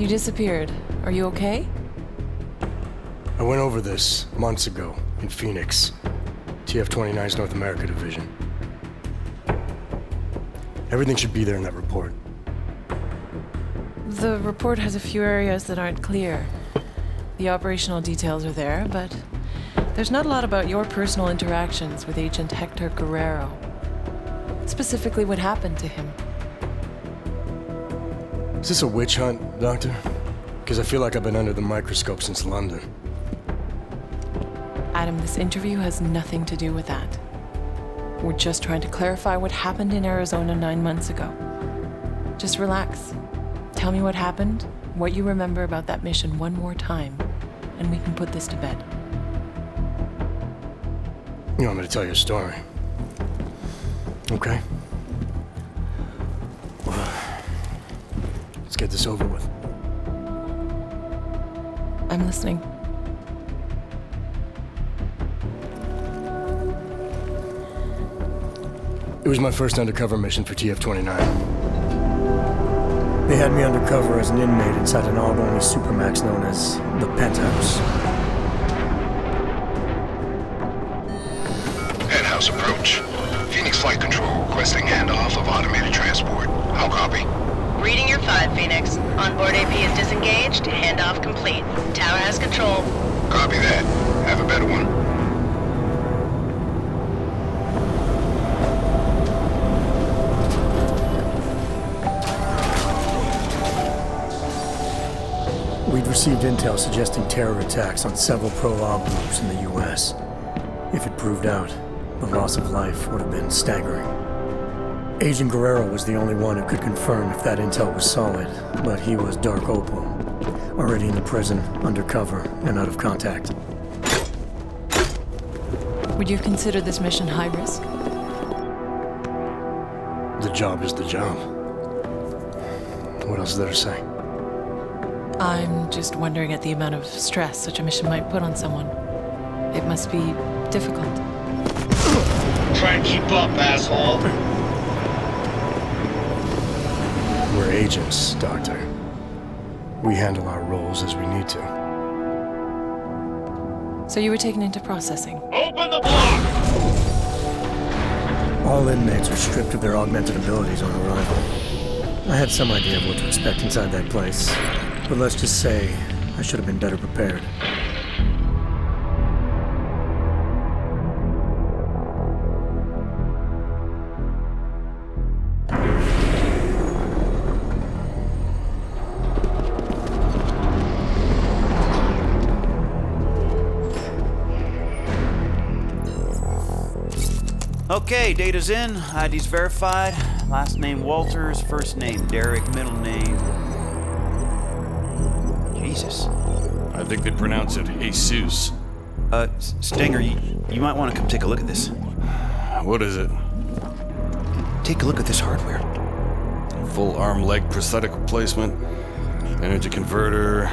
You disappeared. Are you okay? I went over this months ago in Phoenix, TF-29's North America division. Everything should be there in that report. The report has a few areas that aren't clear. The operational details are there, but there's not a lot about your personal interactions with Agent Hector Guerrero. Specifically what happened to him. Is this a witch hunt, Doctor? Because I feel like I've been under the microscope since London. Adam, this interview has nothing to do with that. We're just trying to clarify what happened in Arizona 9 months ago. Just relax. Tell me what happened, what you remember about that mission one more time, and we can put this to bed. You want me to tell you a story? Okay. Well, let's get this over with. I'm listening. It was my first undercover mission for TF-29. They had me undercover as an inmate inside an AUG-only supermax known as the Penthouse. Penthouse approach. Phoenix Flight Control requesting handoff of automated transport. How copy? Reading your 5, Phoenix. Onboard AP is disengaged. Handoff complete. Tower has control. Copy that. Have a better one. We'd received intel suggesting terror attacks on several pro-AUG groups in the U.S. If it proved out, the loss of life would have been staggering. Agent Guerrero was the only one who could confirm if that intel was solid, but he was Dark Opal, already in the prison, undercover, and out of contact. Would you consider this mission high risk? The job is the job. What else is there to say? I'm just wondering at the amount of stress such a mission might put on someone. It must be difficult. Try and keep up, asshole. We're agents, Doctor. We handle our roles as we need to. So you were taken into processing? Open the block! All inmates are stripped of their augmented abilities on arrival. I had some idea of what to expect inside that place, but let's just say I should have been better prepared. Okay, data's in, ID's verified. Last name Walters, first name Derek, middle name... Jesus. I think they pronounce it Jesus. Stinger, you might want to come take a look at this. What is it? Take a look at this hardware. Full arm leg prosthetic replacement, energy converter.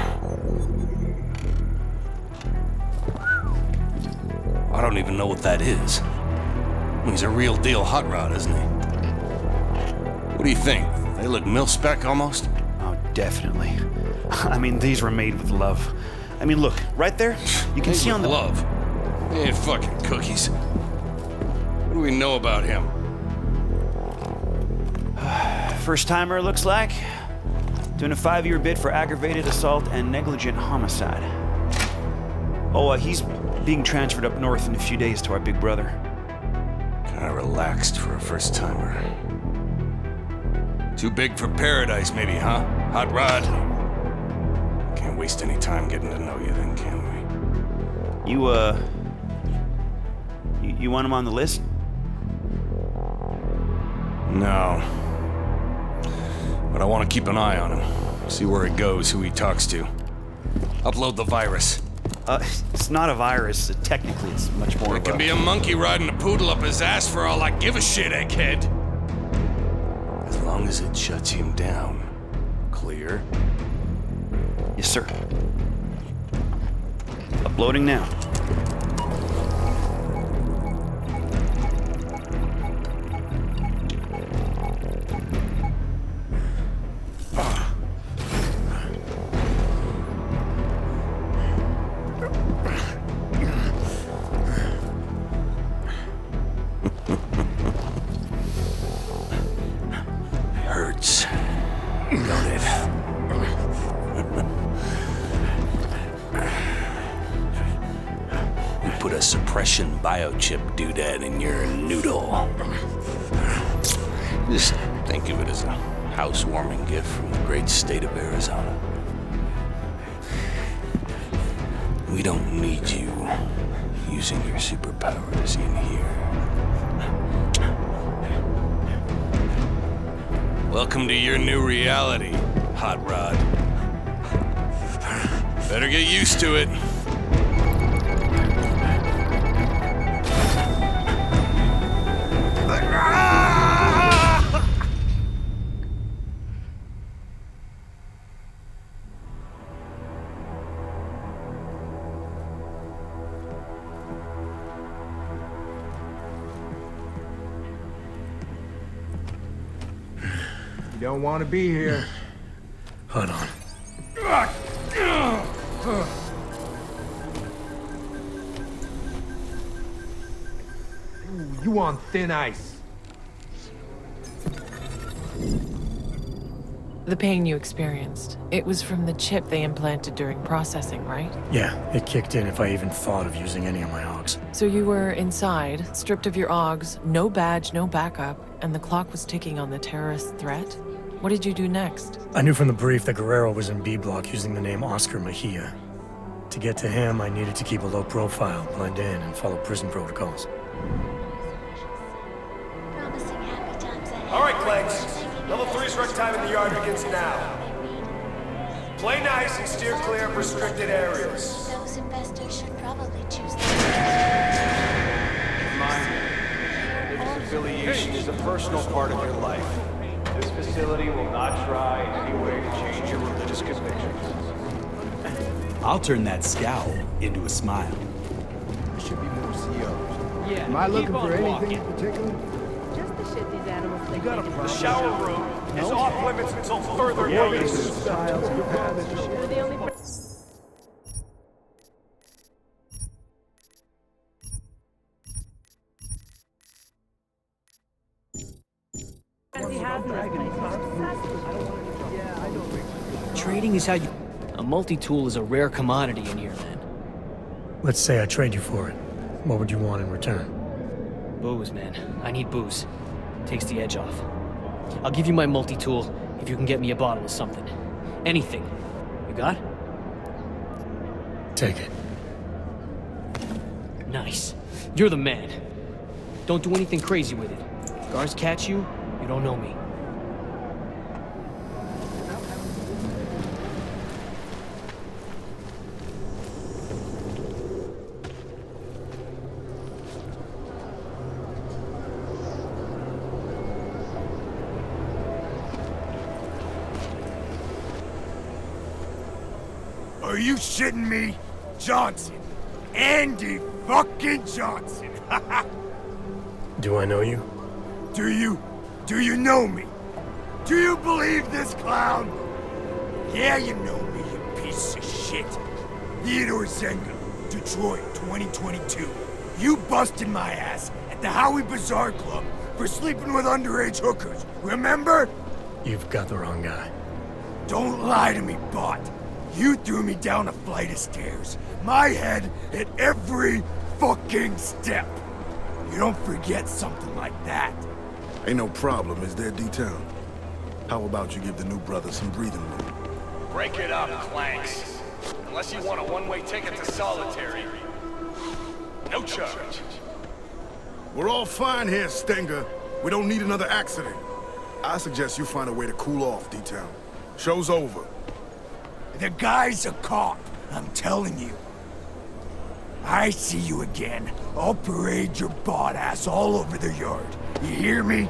I don't even know what that is. He's a real deal hot rod, isn't he? What do you think? They look mil-spec almost? Oh, definitely. I mean, these were made with love. I mean, look, right there, you can see on the... love? They ain't fucking cookies. What do we know about him? First timer, looks like. Doing a 5-year bid for aggravated assault and negligent homicide. Oh, he's being transferred up north in a few days to our big brother. Kinda relaxed for a first timer. Too big for paradise, maybe, huh? Hot rod? Can't waste any time getting to know you then, can we? You want him on the list? No. But I want to keep an eye on him. See where he goes, who he talks to. Upload the virus. It's not a virus. Technically, it's much more It can be a monkey riding a poodle up his ass for all I give a shit, egghead. As long as it shuts him down. Clear? Yes, sir. Uploading now. biochip doodad in your noodle. Just think of it as a housewarming gift from the great state of Arizona. We don't need you using your superpowers in here. Welcome to your new reality, Hot Rod. Better get used to it. You don't want to be here. Hold on. Ooh, you on thin ice. The pain you experienced, it was from the chip they implanted during processing, right? Yeah, it kicked in if I even thought of using any of my augs. So you were inside, stripped of your augs, no badge, no backup, and the clock was ticking on the terrorist threat? What did you do next? I knew from the brief that Guerrero was in B block using the name Oscar Mejia. To get to him, I needed to keep a low profile, blend in, and follow prison protocols. All right, Clanks. Level 3's rec time in the yard begins now. Play nice and steer clear of restricted areas. Those investors should probably choose Affiliation is a personal part of your life. This facility will not try in any way to change your religious convictions. I'll turn that scowl into a smile. There should be more COs. Yeah. Am I looking for anything walking. in particular? Just the shit these animals think. The shower room is off limits until further notice. Styles and paths and shit. We're the only Trading is how you... A multi-tool is a rare commodity in here, man. Let's say I trade you for it. What would you want in return? Booze, man. I need booze. Takes the edge off. I'll give you my multi-tool if you can get me a bottle of something. Anything. You got? Take it. Nice. You're the man. Don't do anything crazy with it. If guards catch you, you don't know me. Are you shitting me? Johnson. Andy fucking Johnson. Do I know you? Do you? Do you know me? Do you believe this clown? Yeah, you know me, you piece of shit. Theodore Zenga, Detroit, 2022. You busted my ass at the Howie Bazaar Club for sleeping with underage hookers, remember? You've got the wrong guy. Don't lie to me, bot. You threw me down a flight of stairs. My head hit every fucking step. You don't forget something like that. Ain't no problem, is there, D-Town? How about you give the new brother some breathing room? Break it up, Clanks. Unless you want a one-way ticket to solitary. No charge. We're all fine here, Stenger. We don't need another accident. I suggest you find a way to cool off, D-Town. Show's over. The guy's a cop, I'm telling you. I see you again. I'll parade your bot ass all over the yard. You hear me?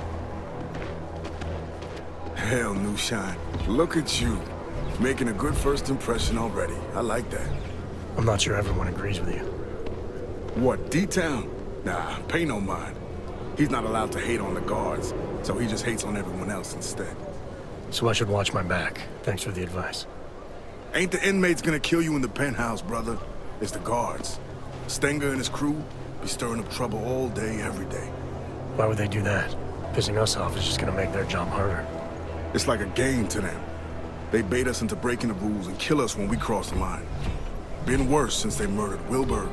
Hell, new shine. Look at you. Making a good first impression already. I like that. I'm not sure everyone agrees with you. What, D-Town? Nah, pay no mind. He's not allowed to hate on the guards, so he just hates on everyone else instead. So I should watch my back. Thanks for the advice. Ain't the inmates gonna kill you in the penthouse, brother. It's the guards. Stenger and his crew be stirring up trouble all day, every day. Why would they do that? Pissing us off is just gonna make their job harder. It's like a game to them. They bait us into breaking the rules and kill us when we cross the line. Been worse since they murdered Wilburg,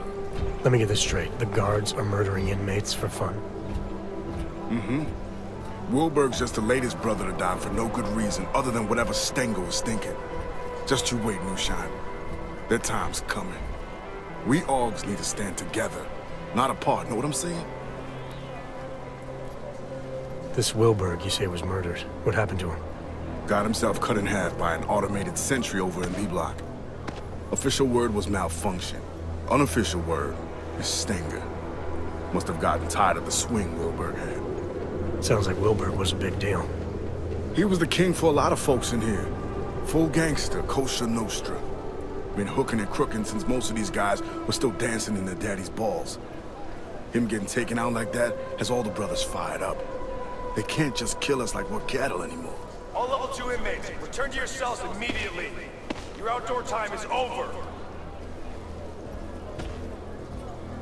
Let me get this straight. The guards are murdering inmates for fun. Mm-hmm. Wilburg's just the latest brother to die for no good reason other than whatever Stenger was thinking. Just you wait, Newshine. Their time's coming. We Augs need to stand together, not apart, know what I'm saying? This Wilburg, you say, was murdered. What happened to him? Got himself cut in half by an automated sentry over in B Block. Official word was malfunction. Unofficial word is Stenger. Must have gotten tired of the swing Wilburg had. Sounds like Wilburg was a big deal. He was the king for a lot of folks in here. Full gangster, kosher nostra. Been hooking and crooking since most of these guys were still dancing in their daddy's balls. Him getting taken out like that has all the brothers fired up. They can't just kill us like we're cattle anymore. All level 2 inmates, return to your cells immediately. Your outdoor time is over.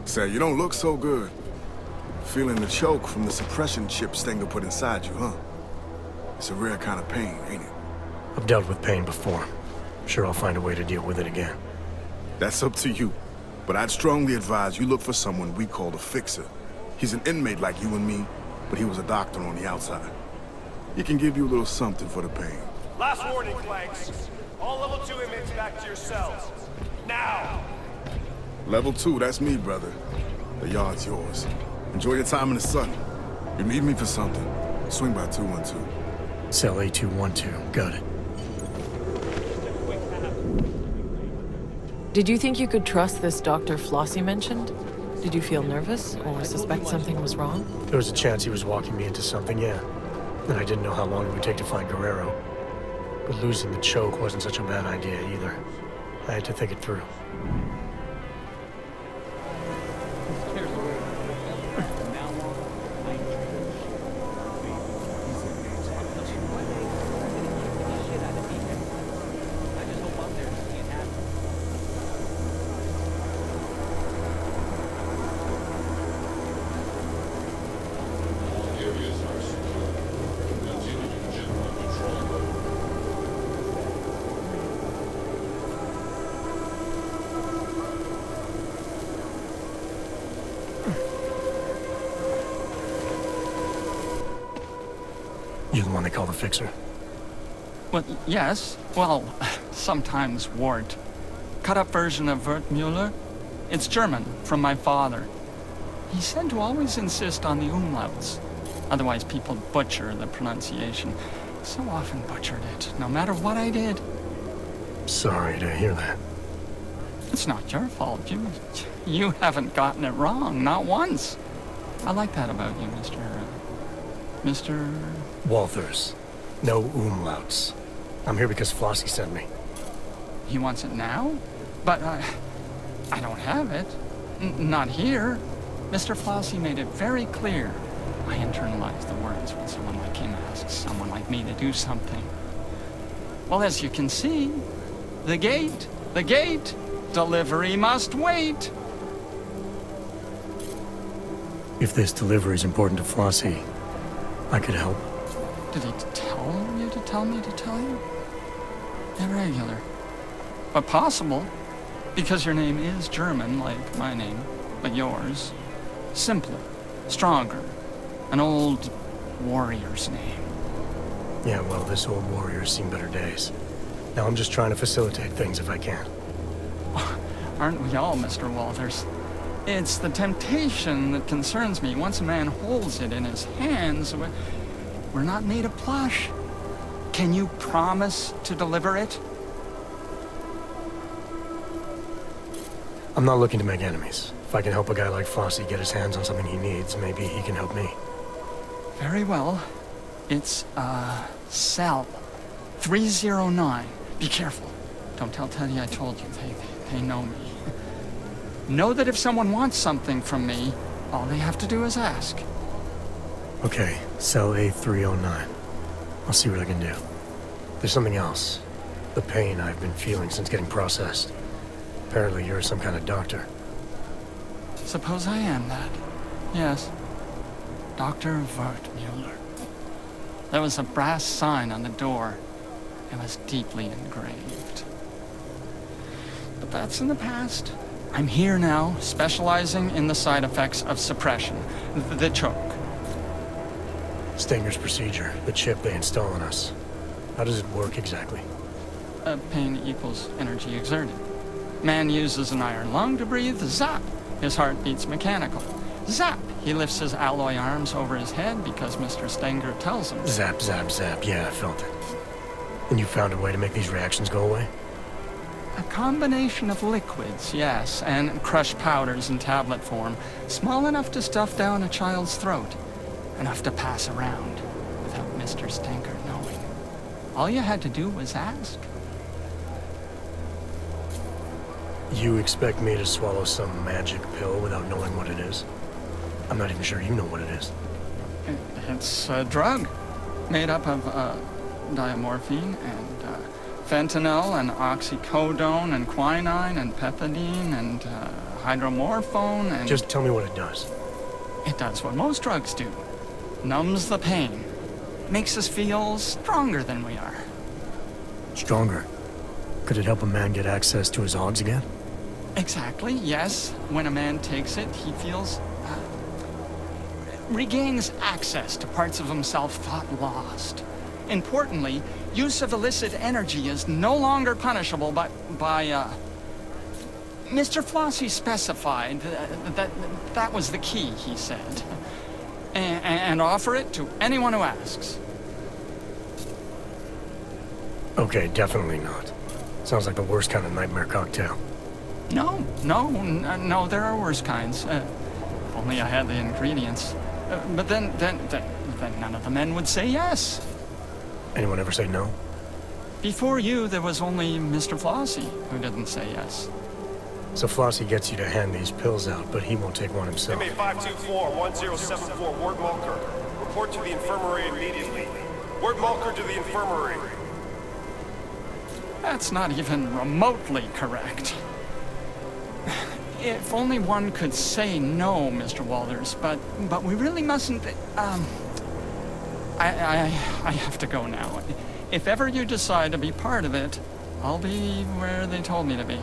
Say, you don't look so good. Feeling the choke from the suppression chip Stenger put inside you, huh? It's a rare kind of pain, ain't it? I've dealt with pain before. Sure, I'll find a way to deal with it again. That's up to you. But I'd strongly advise you look for someone we call the Fixer. He's an inmate like you and me, but he was a doctor on the outside. He can give you a little something for the pain. Last warning, Clanks. All level 2 inmates back to your cells. Now! Level 2, that's me, brother. The yard's yours. Enjoy your time in the sun. You need me for something, swing by 212. Cell A212, got it. Did you think you could trust this Dr. Flossie mentioned? Did you feel nervous or suspect something was wrong? There was a chance he was walking me into something, yeah. And I didn't know how long it would take to find Guerrero. But losing the choke wasn't such a bad idea either. I had to think it through. You the one they call the Fixer? Well, yes. Well, sometimes Wart. Cut-up version of Wertmüller. It's German, from my father. He said to always insist on the Umlauts. Otherwise people butcher the pronunciation. So often butchered it, no matter what I did. Sorry to hear that. It's not your fault. You haven't gotten it wrong, not once. I like that about you, Mr. Walters. No Umlauts. I'm here because Flossie sent me. He wants it now? But I don't have it. Not here. Mr. Flossie made it very clear. I internalize the words when someone like him asks someone like me to do something. Well, as you can see, the gate, delivery must wait. If this delivery is important to Flossie, I could help. Did he tell you to tell me to tell you? Irregular. But possible, because your name is German, like my name, but yours. Simpler, stronger, an old warrior's name. Yeah, well, this old warrior's seen better days. Now I'm just trying to facilitate things if I can. Aren't we all, Mr. Walters? It's the temptation that concerns me. Once a man holds it in his hands, we're not made of plush. Can you promise to deliver it? I'm not looking to make enemies. If I can help a guy like Flossie get his hands on something he needs, maybe he can help me. Very well. It's, cell 309. Be careful. Don't tell Teddy I told you. They know me. Know that if someone wants something from me, all they have to do is ask. Okay, cell A309. I'll see what I can do. There's something else. The pain I've been feeling since getting processed. Apparently you're some kind of doctor. Suppose I am that. Yes. Dr. Wertmüller. There was a brass sign on the door. It was deeply engraved. But that's in the past. I'm here now, specializing in the side effects of suppression, the choke. Stinger's procedure, the chip they install on us. How does it work exactly? Pain equals energy exerted. Man uses an iron lung to breathe, zap! His heart beats mechanical. Zap! He lifts his alloy arms over his head because Mr. Stenger tells him. Zap, zap, zap. Yeah, I felt it. And you found a way to make these reactions go away? A combination of liquids, yes, and crushed powders in tablet form, small enough to stuff down a child's throat, enough to pass around without Mr. Stenger knowing. All you had to do was ask. You expect me to swallow some magic pill without knowing what it is? I'm not even sure you know what it is. It's a drug made up of diamorphine and fentanyl and oxycodone and quinine and pethidine and hydromorphone and... Just tell me what it does. It does what most drugs do. Numbs the pain. Makes us feel stronger than we are. Stronger? Could it help a man get access to his odds again? Exactly, yes. When a man takes it, he feels... regains access to parts of himself thought lost. Importantly, use of illicit energy is no longer punishable by Mr. Flossie specified that was the key, he said. And offer it to anyone who asks. Okay, definitely not. Sounds like the worst kind of nightmare cocktail. No, there are worse kinds. Only I had the ingredients. But then none of the men would say yes. Anyone ever say no? Before you, there was only Mr. Flossie who didn't say yes. So Flossie gets you to hand these pills out, but he won't take one himself. Inmate 524-1074, Ward Mulker. Report to the infirmary immediately. Ward Mulker to the infirmary. That's not even remotely correct. If only one could say no, Mr. Walters, but we really mustn't... I have to go now. If ever you decide to be part of it, I'll be where they told me to be.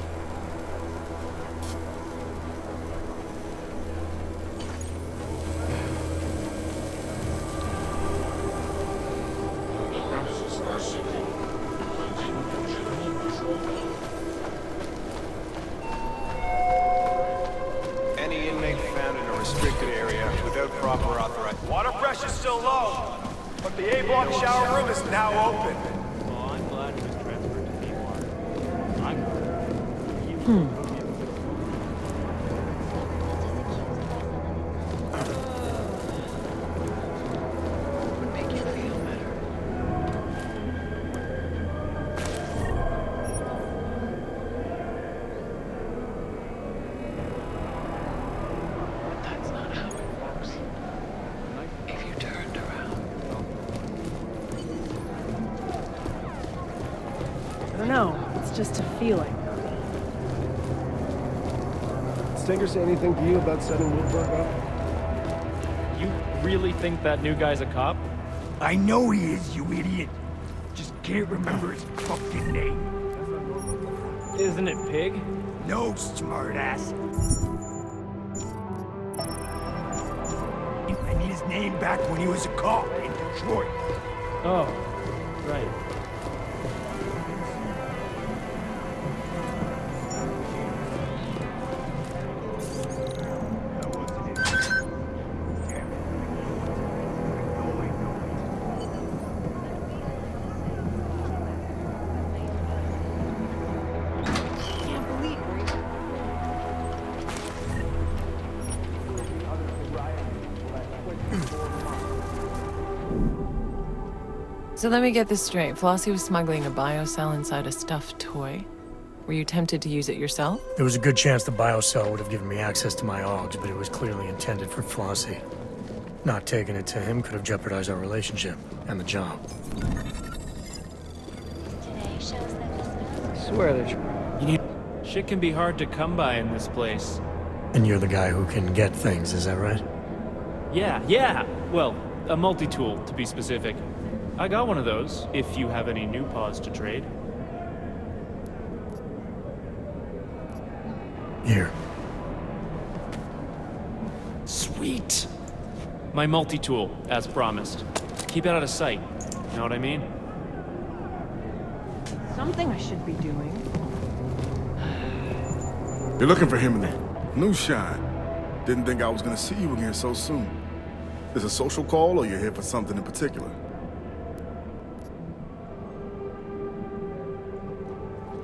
Any inmate found in a restricted area without proper authorization. Water pressure's still low, but the A-block shower room is now open. Well, I'm glad he was transferred to B-block. Would make you feel better. But that's not how it works. If you turned around. I don't know. It's just a feeling. Stinger say anything to you about setting Wilburg up? You really think that new guy's a cop? I know he is, you idiot. Just can't remember his fucking name. Isn't it Pig? No, smartass. I need his name back when he was a cop in Detroit. Oh, right. So let me get this straight. Flossie was smuggling a biocell inside a stuffed toy. Were you tempted to use it yourself? There was a good chance the biocell would have given me access to my OGs, but it was clearly intended for Flossie. Not taking it to him could have jeopardized our relationship and the job. Today shows that this Swear that you need... Shit can be hard to come by in this place. And you're the guy who can get things, is that right? Yeah. Well, a multi-tool, to be specific. I got one of those, if you have any new paws to trade. Here. Sweet. My multi-tool, as promised. Keep it out of sight. You know what I mean? Something I should be doing. You're looking for him in there. New shine. Didn't think I was gonna see you again so soon. Is it a social call or you're here for something in particular?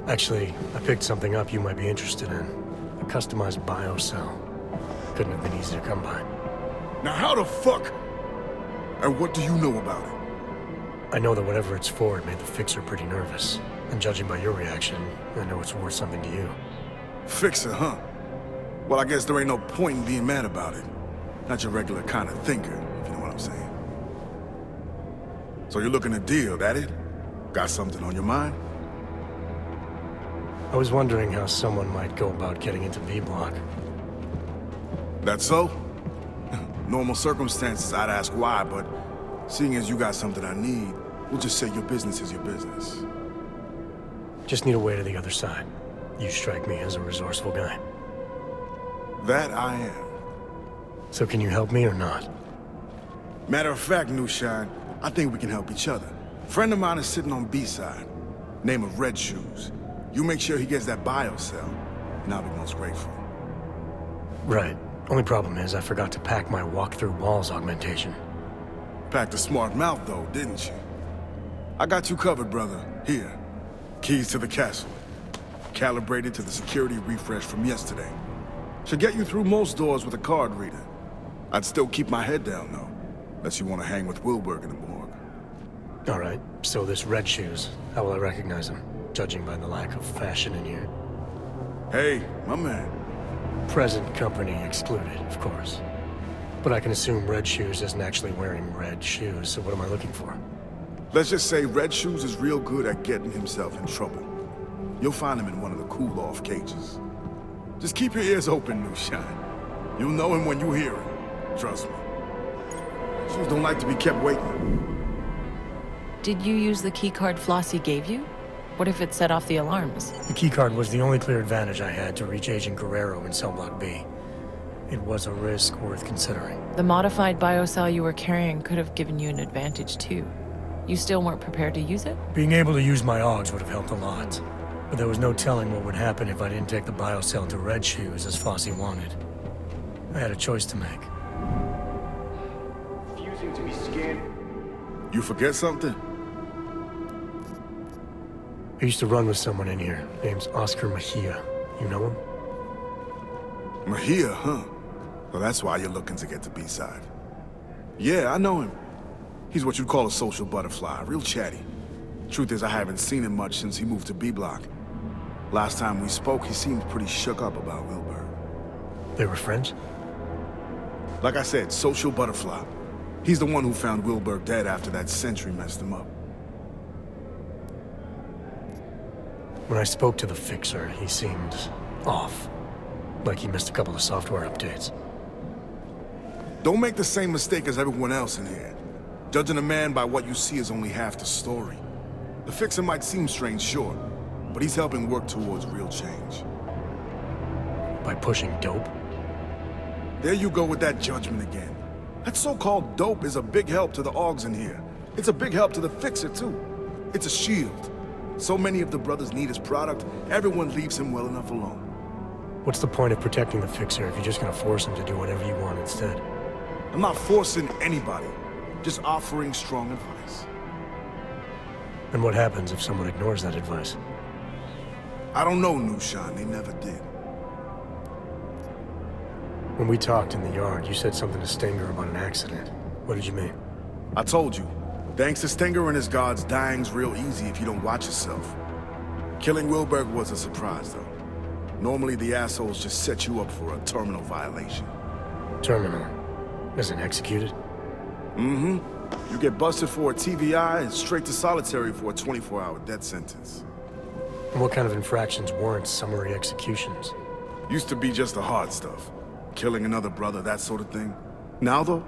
Actually, I picked something up you might be interested in. A customized biocell. Couldn't have been easy to come by. Now how the fuck? And what do you know about it? I know that whatever it's for, it made the fixer pretty nervous. And judging by your reaction, I know it's worth something to you. Fixer, huh? Well, I guess there ain't no point in being mad about it. Not your regular kind of thinker, if you know what I'm saying. So you're looking to deal, that it? Got something on your mind? I was wondering how someone might go about getting into V-Block. That so? Normal circumstances, I'd ask why, but seeing as you got something I need, we'll just say your business is your business. Just need a way to the other side. You strike me as a resourceful guy. That I am. So can you help me or not? Matter of fact, New Shine, I think we can help each other. Friend of mine is sitting on B-side. Name of Red Shoes. You make sure he gets that biocell, and I'll be most grateful. Right. Only problem is I forgot to pack my walk-through walls augmentation. Packed a smart mouth, though, didn't you? I got you covered, brother. Here. Keys to the castle. Calibrated to the security refresh from yesterday. Should get you through most doors with a card reader. I'd still keep my head down, though. Unless you want to hang with Wilburg in the morgue. All right. So this Red Shoes, how will I recognize him? Judging by the lack of fashion in here. Hey, my man. Present company excluded, of course. But I can assume Red Shoes isn't actually wearing red shoes, so what am I looking for? Let's just say Red Shoes is real good at getting himself in trouble. You'll find him in one of the cool-off cages. Just keep your ears open, New Shine. You'll know him when you hear him. Trust me. Shoes don't like to be kept waiting. Did you use the keycard Flossie gave you? What if it set off the alarms? The keycard was the only clear advantage I had to reach Agent Guerrero in Cell Block B. It was a risk worth considering. The modified biocell you were carrying could have given you an advantage too. You still weren't prepared to use it? Being able to use my augs would have helped a lot. But there was no telling what would happen if I didn't take the biocell to Red Shoes as Flossie wanted. I had a choice to make. Refusing to be scanned. You forget something? I used to run with someone in here. Name's Oscar Mejia. You know him? Mejia, huh? Well, that's why you're looking to get to B-side. Yeah, I know him. He's what you'd call a social butterfly, real chatty. Truth is, I haven't seen him much since he moved to B-Block. Last time we spoke, he seemed pretty shook up about Wilburg. They were friends? Like I said, social butterfly. He's the one who found Wilburg dead after that sentry messed him up. When I spoke to the fixer, he seemed off. Like he missed a couple of software updates. Don't make the same mistake as everyone else in here. Judging a man by what you see is only half the story. The fixer might seem strange, sure, but he's helping work towards real change. By pushing dope? There you go with that judgment again. That so-called dope is a big help to the augs in here. It's a big help to the fixer, too. It's a shield. So many of the brothers need his product, everyone leaves him well enough alone. What's the point of protecting the fixer if you're just gonna force him to do whatever you want instead? I'm not forcing anybody, just offering strong advice. And what happens if someone ignores that advice? I don't know, New Shine, they never did. When we talked in the yard, you said something to Stinger about an accident. What did you mean? I told you, thanks to Stinger and his guards, dying's real easy if you don't watch yourself. Killing Wilburg was a surprise, though. Normally, the assholes just set you up for a terminal violation. Terminal? Isn't executed? Mm-hmm. You get busted for a TVI and straight to solitary for a 24-hour death sentence. And what kind of infractions warrant summary executions? Used to be just the hard stuff. Killing another brother, that sort of thing. Now, though,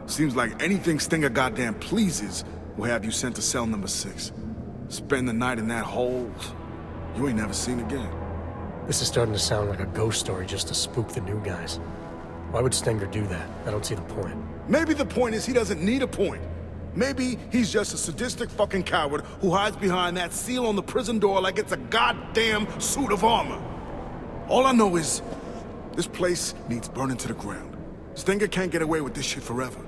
seems like anything Stinger goddamn pleases will have you sent to cell number 6. Spend the night in that hole you ain't never seen again. This is starting to sound like a ghost story just to spook the new guys. Why would Stenger do that? I don't see the point. Maybe the point is he doesn't need a point. Maybe he's just a sadistic fucking coward who hides behind that seal on the prison door like it's a goddamn suit of armor. All I know is, this place needs burning to the ground. Stenger can't get away with this shit forever.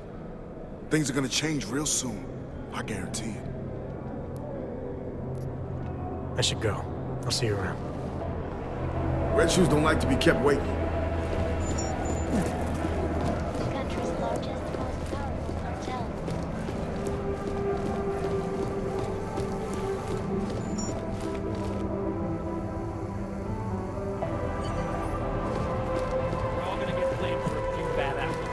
Things are gonna change real soon. I guarantee it. I should go. I'll see you around. Red Shoes don't like to be kept waiting. The country's largest, most powerful cartel. We're all gonna get blamed for a few bad apples.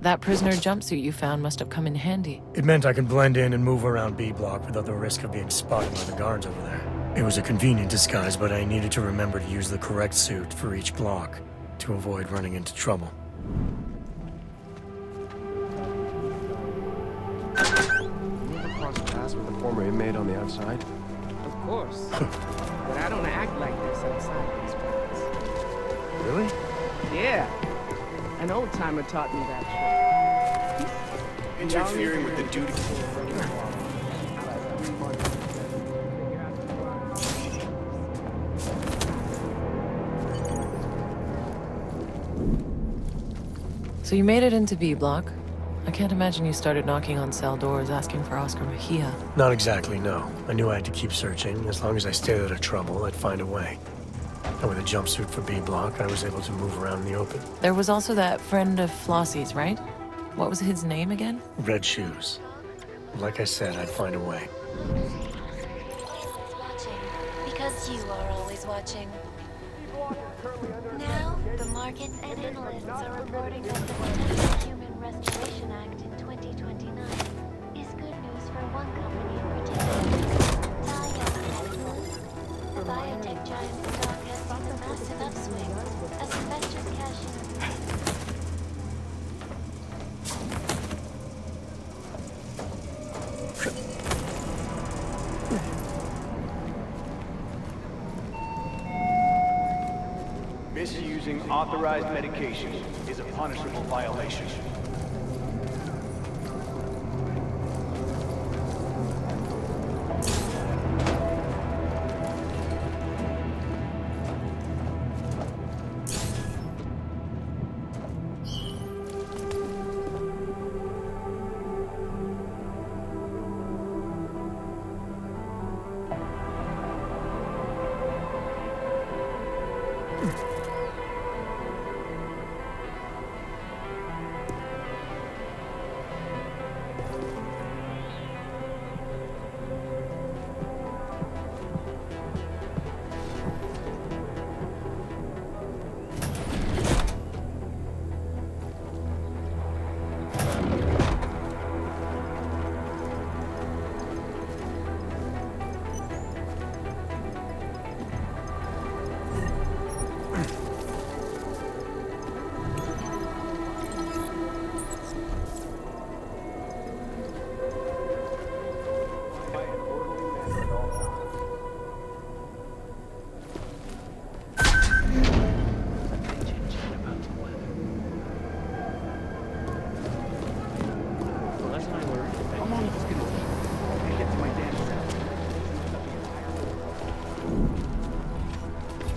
That prisoner jumpsuit you found must have come in handy. It meant I could blend in and move around B block without the risk of being spotted by the guards over there. It was a convenient disguise, but I needed to remember to use the correct suit for each block to avoid running into trouble. You ever cross paths with a former inmate on the outside? Of course. But I don't act like this outside these parts. Really? Yeah. An old-timer taught me that trick. Interfering with the duty. So you made it into B block. I can't imagine you started knocking on cell doors asking for Oscar Mejia. Not exactly, no. I knew I had to keep searching. As long as I stayed out of trouble, I'd find a way. And with a jumpsuit for B block, I was able to move around in the open. There was also that friend of Flossie's, right? What was his name again? Red Shoes. Like I said, I'd find a way. Watching. Because you are always watching. Now, the markets and analysts are reporting that the potential Human Restoration Act in 2029 is good news for one company in particular. The biotech giant stock has seen a massive upswing as investors cash in. Misusing authorized medication is a punishable violation.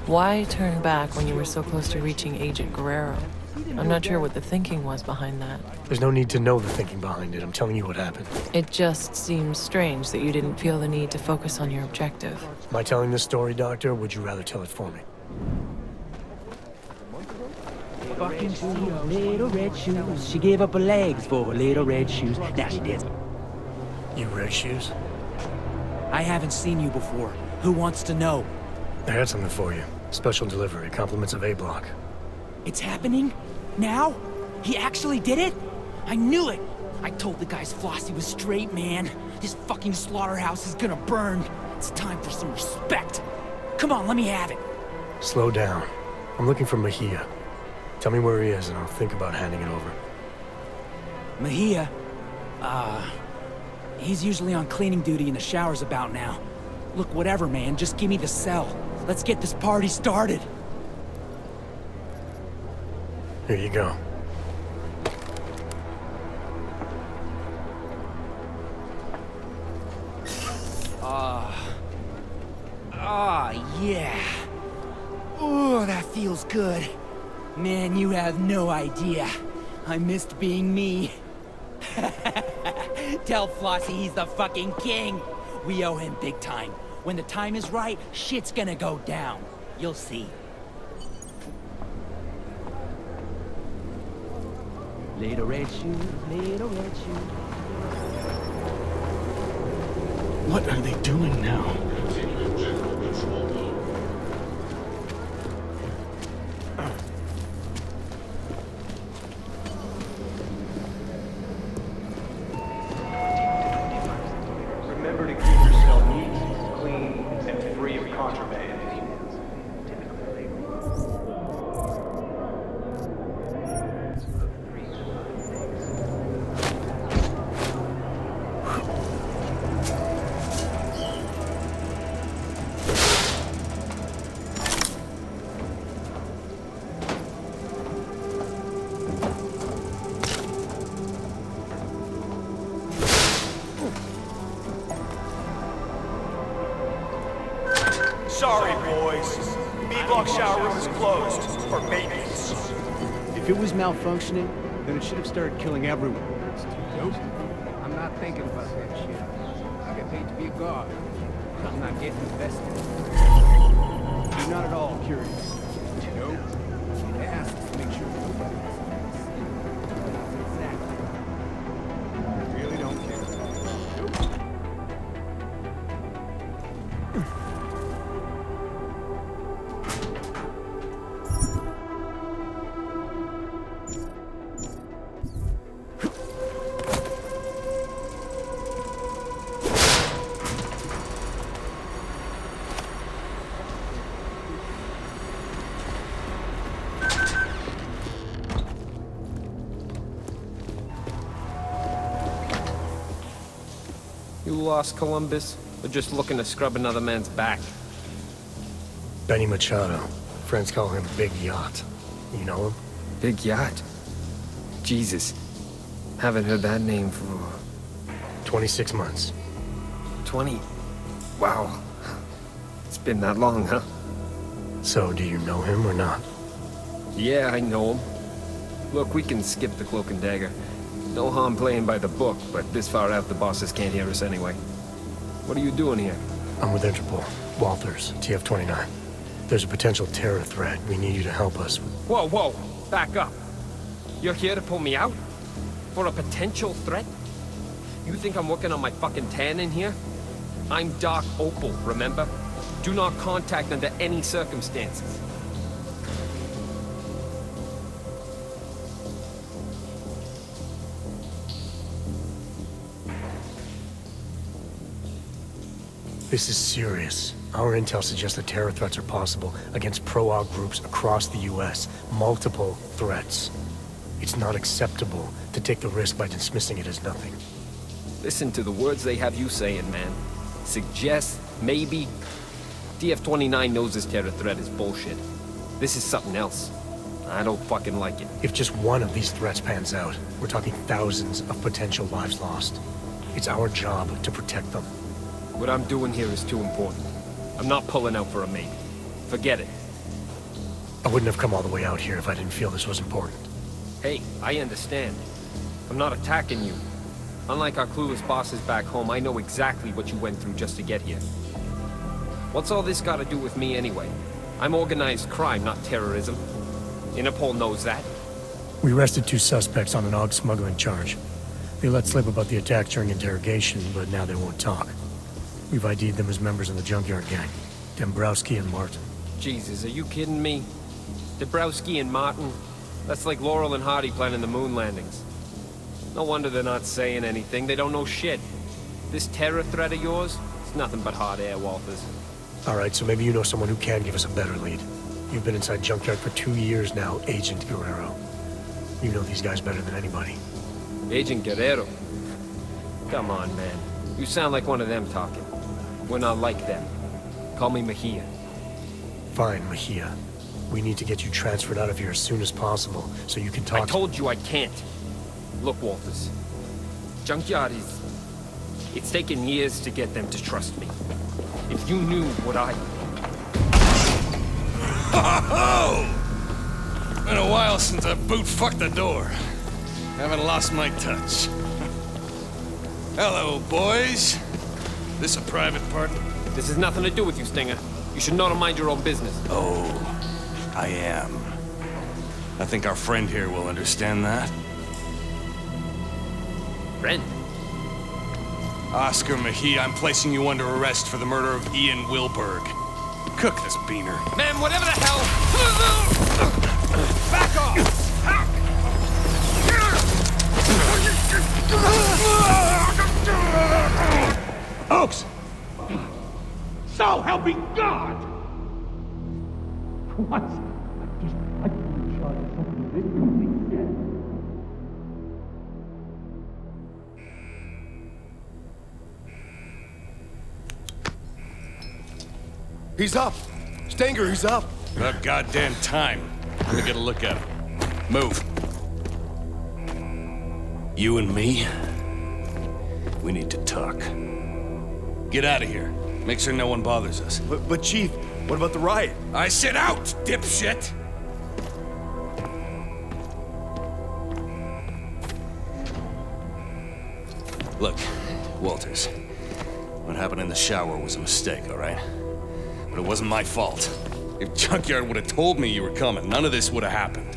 Why turn back when you were so close to reaching Agent Guerrero? I'm not sure what the thinking was behind that. There's no need to know the thinking behind it. I'm telling you what happened. It just seems strange that you didn't feel the need to focus on your objective. Am I telling this story, Doctor, or would you rather tell it for me? Fucking shoes, little red shoes. She gave up her legs for her little red shoes. Now she did. You red shoes? I haven't seen you before. Who wants to know? I had something for you. Special delivery, compliments of A block. It's happening? Now? He actually did it? I knew it! I told the guys Flossie was straight, man. This fucking slaughterhouse is gonna burn. It's time for some respect. Come on, let me have it. Slow down. I'm looking for Mejia. Tell me where he is and I'll think about handing it over. Mejia? He's usually on cleaning duty in the showers about now. Look, whatever, man, just give me the cell. Let's get this party started. Here you go. Yeah. Oh, that feels good. Man, you have no idea. I missed being me. Tell Flossie he's the fucking king. We owe him big time. When the time is right, shit's gonna go down. You'll see. Little red shoes, little red shoes. What are they doing now? Remember to keep yourself neat, clean, and free of contraband. Sorry, boys. B-block shower room is closed for maintenance. If it was malfunctioning, then it should have started killing everyone. Nope. I'm not thinking about that shit. I get paid to be a guard. I'm not getting invested. You're not at all curious. Nope. It asks to make sure nobody else Exactly. I really don't care. You lost, Columbus, or just looking to scrub another man's back? Benny Machado. Friends call him Big Yacht. You know him? Big Yacht? Jesus. Haven't heard that name for... 26 months. 20? Wow. It's been that long, huh? So, do you know him or not? Yeah, I know him. Look, we can skip the cloak and dagger. No harm playing by the book, but this far out the bosses can't hear us anyway. What are you doing here? I'm with Interpol. Walters, TF-29. There's a potential terror threat. We need you to help us. Whoa, whoa! Back up! You're here to pull me out? For a potential threat? You think I'm working on my fucking tan in here? I'm Dark Opal, remember? Do not contact under any circumstances. This is serious. Our intel suggests that terror threats are possible against pro-Aug groups across the U.S. Multiple threats. It's not acceptable to take the risk by dismissing it as nothing. Listen to the words they have you saying, man. Suggest, maybe. DF-29 knows this terror threat is bullshit. This is something else. I don't fucking like it. If just one of these threats pans out, we're talking thousands of potential lives lost. It's our job to protect them. What I'm doing here is too important. I'm not pulling out for a mate. Forget it. I wouldn't have come all the way out here if I didn't feel this was important. Hey, I understand. I'm not attacking you. Unlike our clueless bosses back home, I know exactly what you went through just to get here. What's all this got to do with me anyway? I'm organized crime, not terrorism. Interpol knows that. We arrested 2 suspects on an AUG smuggling charge. They let slip about the attack during interrogation, but now they won't talk. We've ID'd them as members of the Junkyard Gang. Dombrowski and Martin. Jesus, are you kidding me? Dombrowski and Martin? That's like Laurel and Hardy planning the moon landings. No wonder they're not saying anything. They don't know shit. This terror threat of yours, it's nothing but hot air, Walters. Alright, so maybe you know someone who can give us a better lead. You've been inside Junkyard for 2 years now, Agent Guerrero. You know these guys better than anybody. Agent Guerrero? Come on, man. You sound like one of them talking. We're not like them. Call me Mejia. Fine, Mejia. We need to get you transferred out of here as soon as possible, so you can talk. I told you I can't. Look, Walters. Junkyard is... It's taken years to get them to trust me. If you knew what I... Ho-ho-ho! Been a while since I boot-fucked the door. Haven't lost my touch. Hello, boys. This a private party? This has nothing to do with you, Stinger. You should know to mind your own business. Oh, I am. I think our friend here will understand that. Friend? Oscar Mejia, I'm placing you under arrest for the murder of Ian Wilburg. Cook this beaner. Man, whatever the hell... Back off! Oaks! So help me God! What? I can charge something big yet. He's up! Stenger, he's up! About goddamn time. Let me get a look at him. Move. You and me? We need to talk. Get out of here. Make sure no one bothers us. But Chief, what about the riot? I said out, dipshit! Look, Walters. What happened in the shower was a mistake, all right? But it wasn't my fault. If Junkyard would have told me you were coming, none of this would have happened.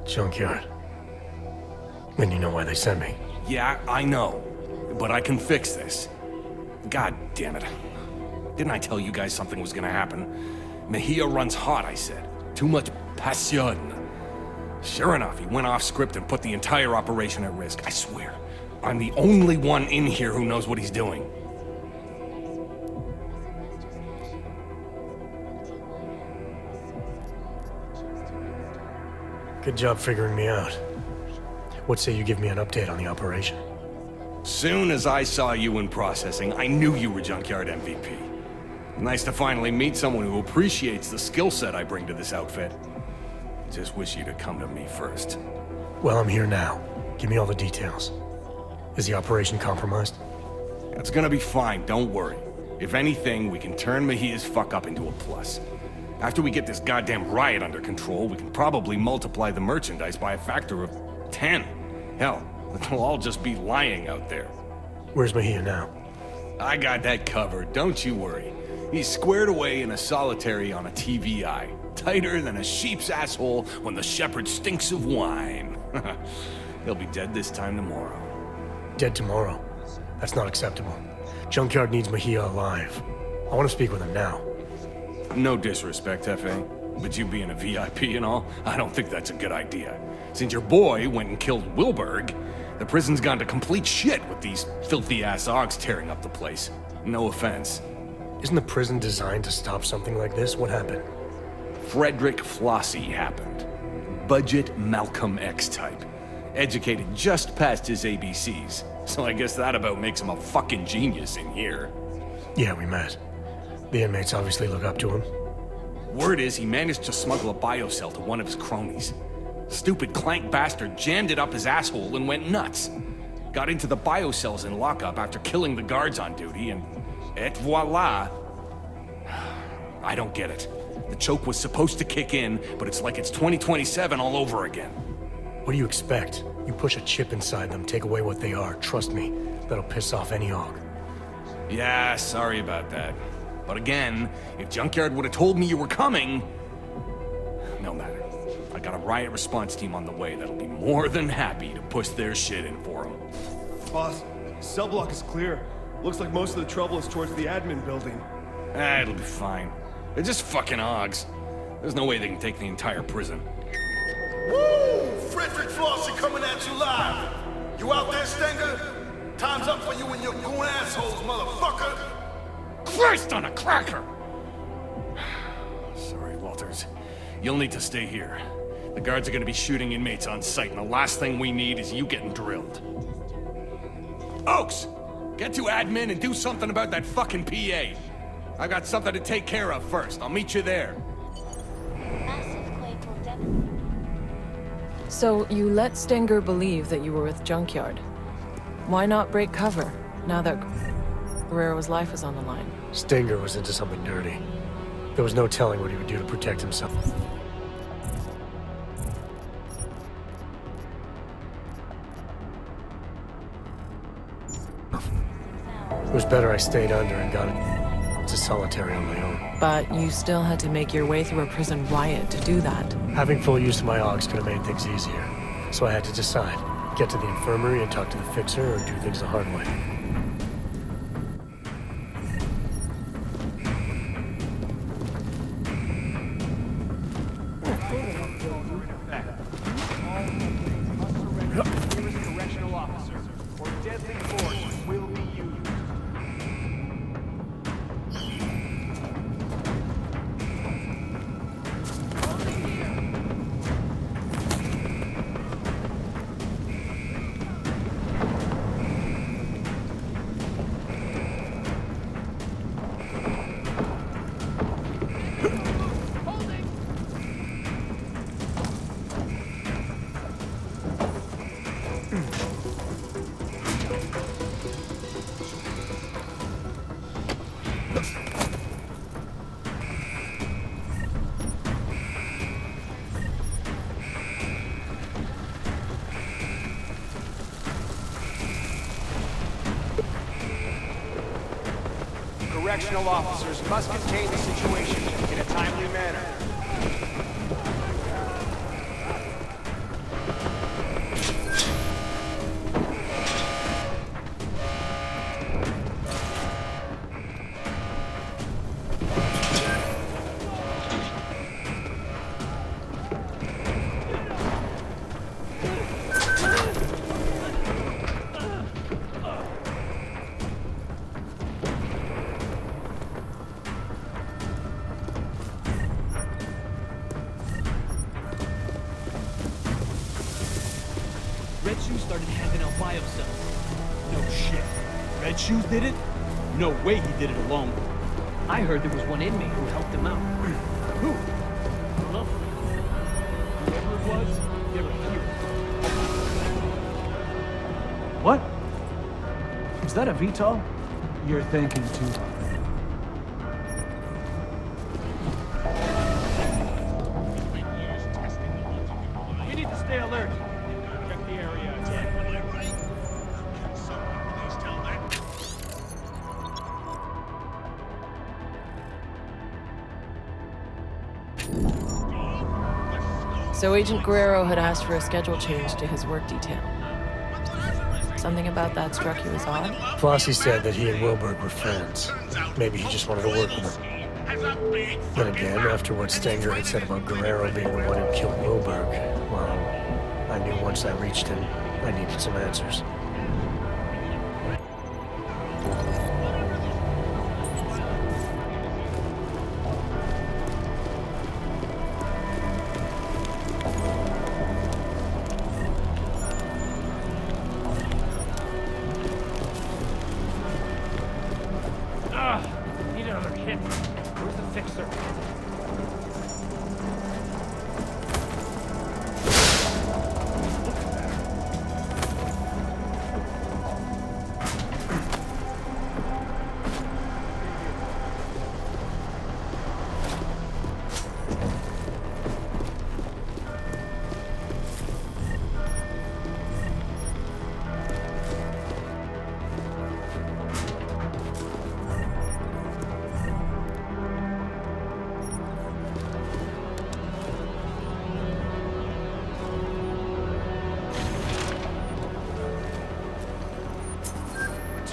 Junkyard. Then you know why they sent me. Yeah, I know. But I can fix this. God damn it. Didn't I tell you guys something was gonna happen? Mejia runs hot, I said. Too much passion. Sure enough, he went off script and put the entire operation at risk. I swear. I'm the only one in here who knows what he's doing. Good job figuring me out. What say you give me an update on the operation? Soon as I saw you in processing, I knew you were Junkyard MVP. Nice to finally meet someone who appreciates the skill set I bring to this outfit. Just wish you'd have come to me first. Well, I'm here now. Give me all the details. Is the operation compromised? It's gonna be fine, don't worry. If anything, we can turn Mejia's fuck-up into a plus. After we get this goddamn riot under control, we can probably multiply the merchandise by a factor of 10. Hell, they'll all just be lying out there. Where's Mejia now? I got that covered, don't you worry. He's squared away in a solitary on a TVI. Tighter than a sheep's asshole when the shepherd stinks of wine. He'll be dead this time tomorrow. Dead tomorrow? That's not acceptable. Junkyard needs Mejia alive. I want to speak with him now. No disrespect, F.A., but you being a VIP and all, I don't think that's a good idea. Since your boy went and killed Wilburg, the prison's gone to complete shit with these filthy-ass AUGs tearing up the place. No offense. Isn't the prison designed to stop something like this? What happened? Frederick Flossie happened. Budget Malcolm X type. Educated just past his ABCs. So I guess that about makes him a fucking genius in here. Yeah, we met. The inmates obviously look up to him. Word is he managed to smuggle a biocell to one of his cronies. Stupid clank bastard jammed it up his asshole and went nuts. Got into the biocells in lockup after killing the guards on duty and Et voila. I don't get it. The choke was supposed to kick in, but it's like it's 2027 all over again. What do you expect? You push a chip inside them, take away what they are. Trust me, that'll piss off any hog. Yeah, sorry about that. But again, if Junkyard would have told me you were coming... No matter. I got a riot response team on the way that'll be more than happy to push their shit in for them. Boss, cell block is clear. Looks like most of the trouble is towards the admin building. It'll be fine. They're just fucking hogs. There's no way they can take the entire prison. Woo! Frederick Flossie coming at you live. You out there, Stenger? Time's up for you and your goon assholes, motherfucker. Christ on a cracker! Sorry, Walters. You'll need to stay here. The guards are gonna be shooting inmates on sight, and the last thing we need is you getting drilled. Oaks! Get to admin and do something about that fucking PA. I got something to take care of first. I'll meet you there. So you let Stenger believe that you were with Junkyard. Why not break cover, now that Guerrero's life is on the line? Stenger was into something dirty. There was no telling what he would do to protect himself. It was better I stayed under and got into solitary on my own. But you still had to make your way through a prison riot to do that. Having full use of my augs could have made things easier. So I had to decide. Get to the infirmary and talk to the fixer, or do things the hard way. Correctional officer, or deadly force will be used. Correctional officers must contain the situation in a timely manner. Red Shoes started handing out Biocells. No shit. Red Shoes did it? No way he did it alone. I heard there was one inmate who helped him out. Who? I don't know. Whoever it was, they were here. What? Is that a VTOL? You're thinking too hard. We need to stay alert. Check the area again. Am I right? Can someone please tell that? So Agent Guerrero had asked for a schedule change to his work detail. Something about that struck you as odd? Flossie said that he and Wilburg were friends. Maybe he just wanted to work with him. Then again, after what Stenger had said about Guerrero being the one who killed Wilburg, well, I knew once I reached him, I needed some answers. Need another hit. Where's the fixer?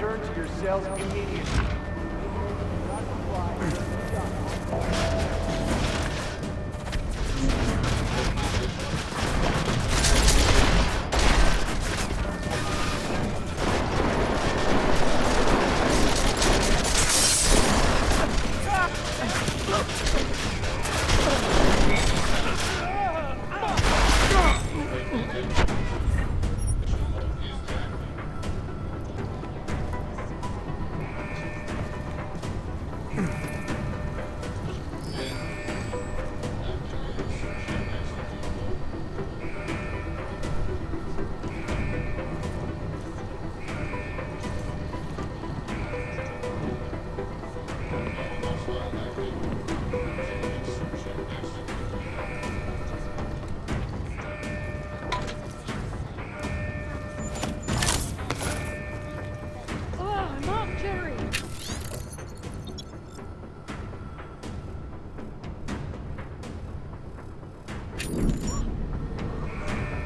return to your cells immediately.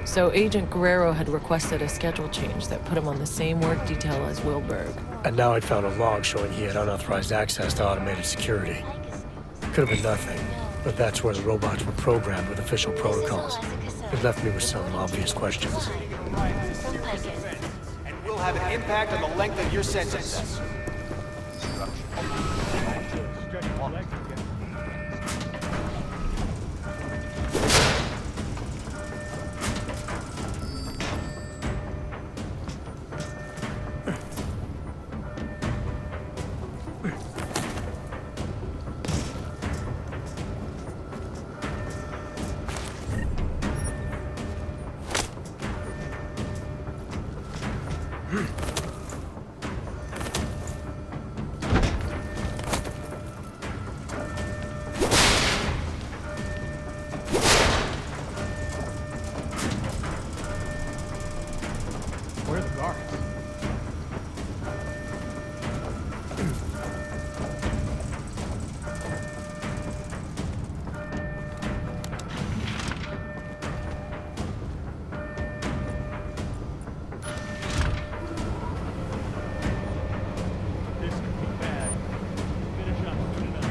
So Agent Guerrero had requested a schedule change that put him on the same work detail as Wilburg. And now I'd found a log showing he had unauthorized access to automated security. Could have been nothing, but that's where the robots were programmed with official protocols. It left me with some obvious questions. And will have an impact on the length of your sentence. Where are the guards? This could be bad. Finish up soon enough.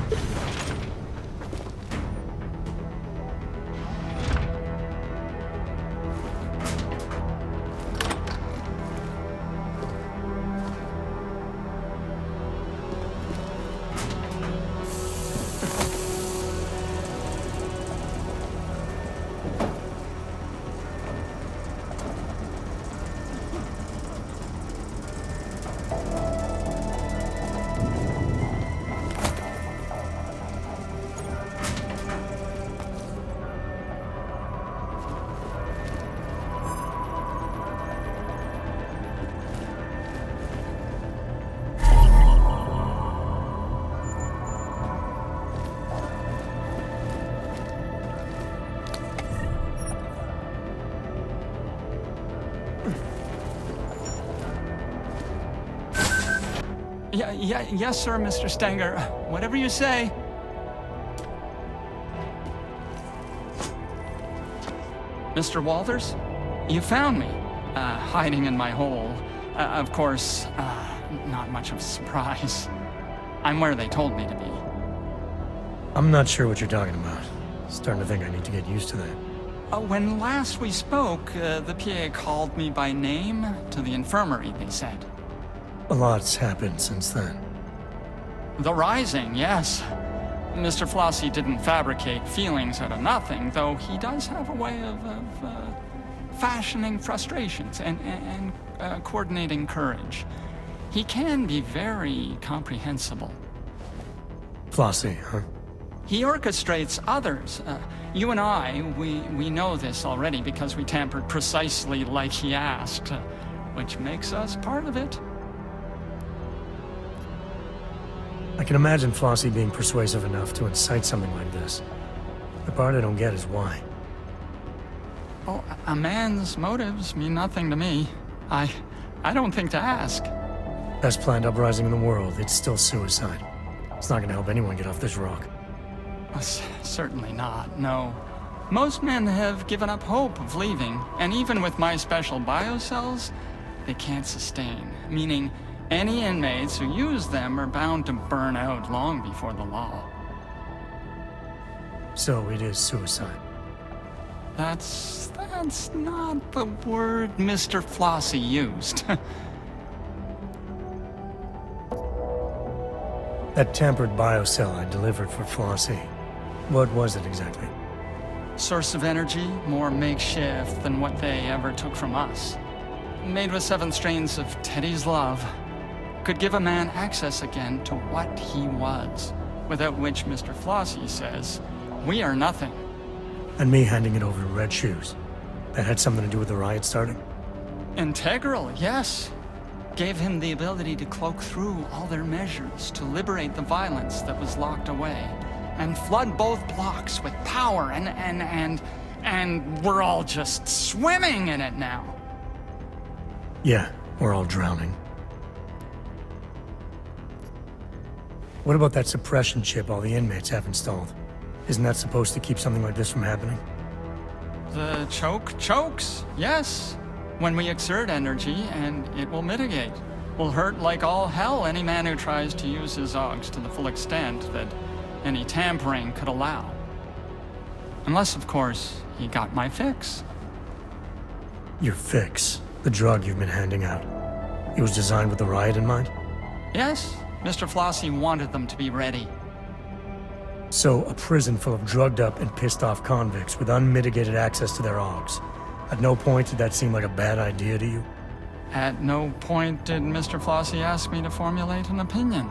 Yes, sir, Mr. Stenger. Whatever you say. Mr. Walters, you found me, hiding in my hole. Of course, not much of a surprise. I'm where they told me to be. I'm not sure what you're talking about. Starting to think I need to get used to that. When last we spoke, the PA called me by name to the infirmary, they said. A lot's happened since then. The Rising, yes. Mr. Flossie didn't fabricate feelings out of nothing, though he does have a way of fashioning frustrations and coordinating courage. He can be very comprehensible. Flossie, huh? He orchestrates others. You and I, we know this already because we tampered precisely like he asked, which makes us part of it. I can imagine Flossie being persuasive enough to incite something like this. The part I don't get is why. Oh, a man's motives mean nothing to me. I don't think to ask. Best planned uprising in the world, it's still suicide. It's not gonna help anyone get off this rock. Certainly not, no. Most men have given up hope of leaving, and even with my special biocells, they can't sustain. Meaning, Any inmates who use them are bound to burn out long before the law. So it is suicide. That's not the word Mr. Flossie used. That tampered biocell I delivered for Flossie. What was it exactly? Source of energy, more makeshift than what they ever took from us. Made with 7 strains of Teddy's love. Could give a man access again to what he was, without which Mr. Flossie says, we are nothing. And me handing it over to Red Shoes. That had something to do with the riot starting? Integral, yes. Gave him the ability to cloak through all their measures to liberate the violence that was locked away. And flood both blocks with power and we're all just swimming in it now. Yeah, we're all drowning. What about that suppression chip all the inmates have installed? Isn't that supposed to keep something like this from happening? The chokes, yes. When we exert energy, and it will mitigate. Will hurt like all hell any man who tries to use his Augs to the full extent that any tampering could allow. Unless, of course, he got my fix. Your fix? The drug you've been handing out. It was designed with the riot in mind? Yes, Mr. Flossie wanted them to be ready. So, a prison full of drugged up and pissed off convicts with unmitigated access to their Augs. At no point did that seem like a bad idea to you? At no point did Mr. Flossie ask me to formulate an opinion.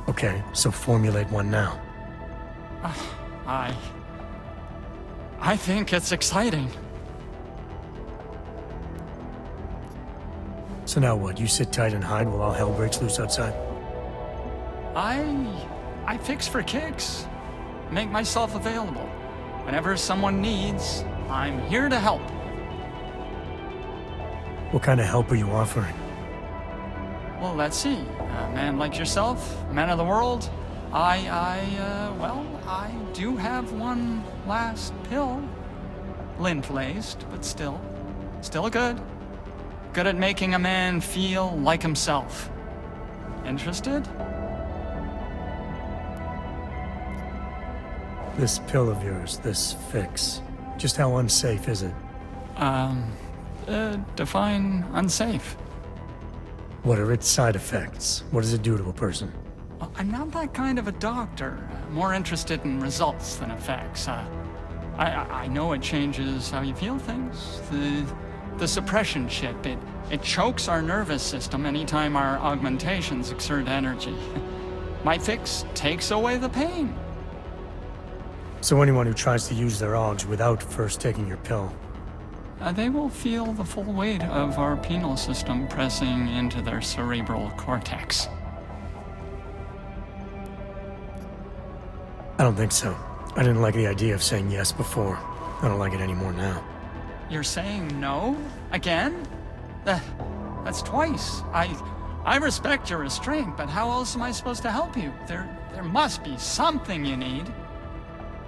Okay, so formulate one now. I think it's exciting. So now what, you sit tight and hide while all hell breaks loose outside? I fix for kicks. Make myself available. Whenever someone needs, I'm here to help. What kind of help are you offering? Well, let's see. A man like yourself, man of the world, I do have one last pill. Lint-laced, but still good. Good at making a man feel like himself. Interested? This pill of yours, this fix, just how unsafe is it? Define unsafe. What are its side effects? What does it do to a person? Well, I'm not that kind of a doctor. More interested in results than effects. I know it changes how you feel things. The suppression chip, it chokes our nervous system anytime our augmentations exert energy. My fix takes away the pain. So anyone who tries to use their Augs without first taking your pill, they will feel the full weight of our penal system pressing into their cerebral cortex. I don't think so. I didn't like the idea of saying yes before. I don't like it anymore now. You're saying no? Again? That's twice. I respect your restraint, but how else am I supposed to help you? There must be something you need.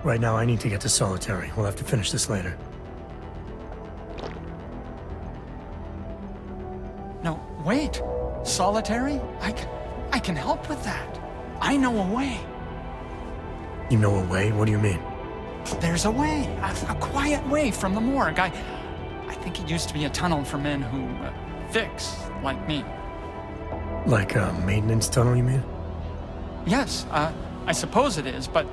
Right now, I need to get to solitary. We'll have to finish this later. No, wait. Solitary? I can help with that. I know a way. You know a way? What do you mean? There's a way. A quiet way from the morgue. I think it used to be a tunnel for men who fix, like me. Like a maintenance tunnel, you mean? Yes, I suppose it is, but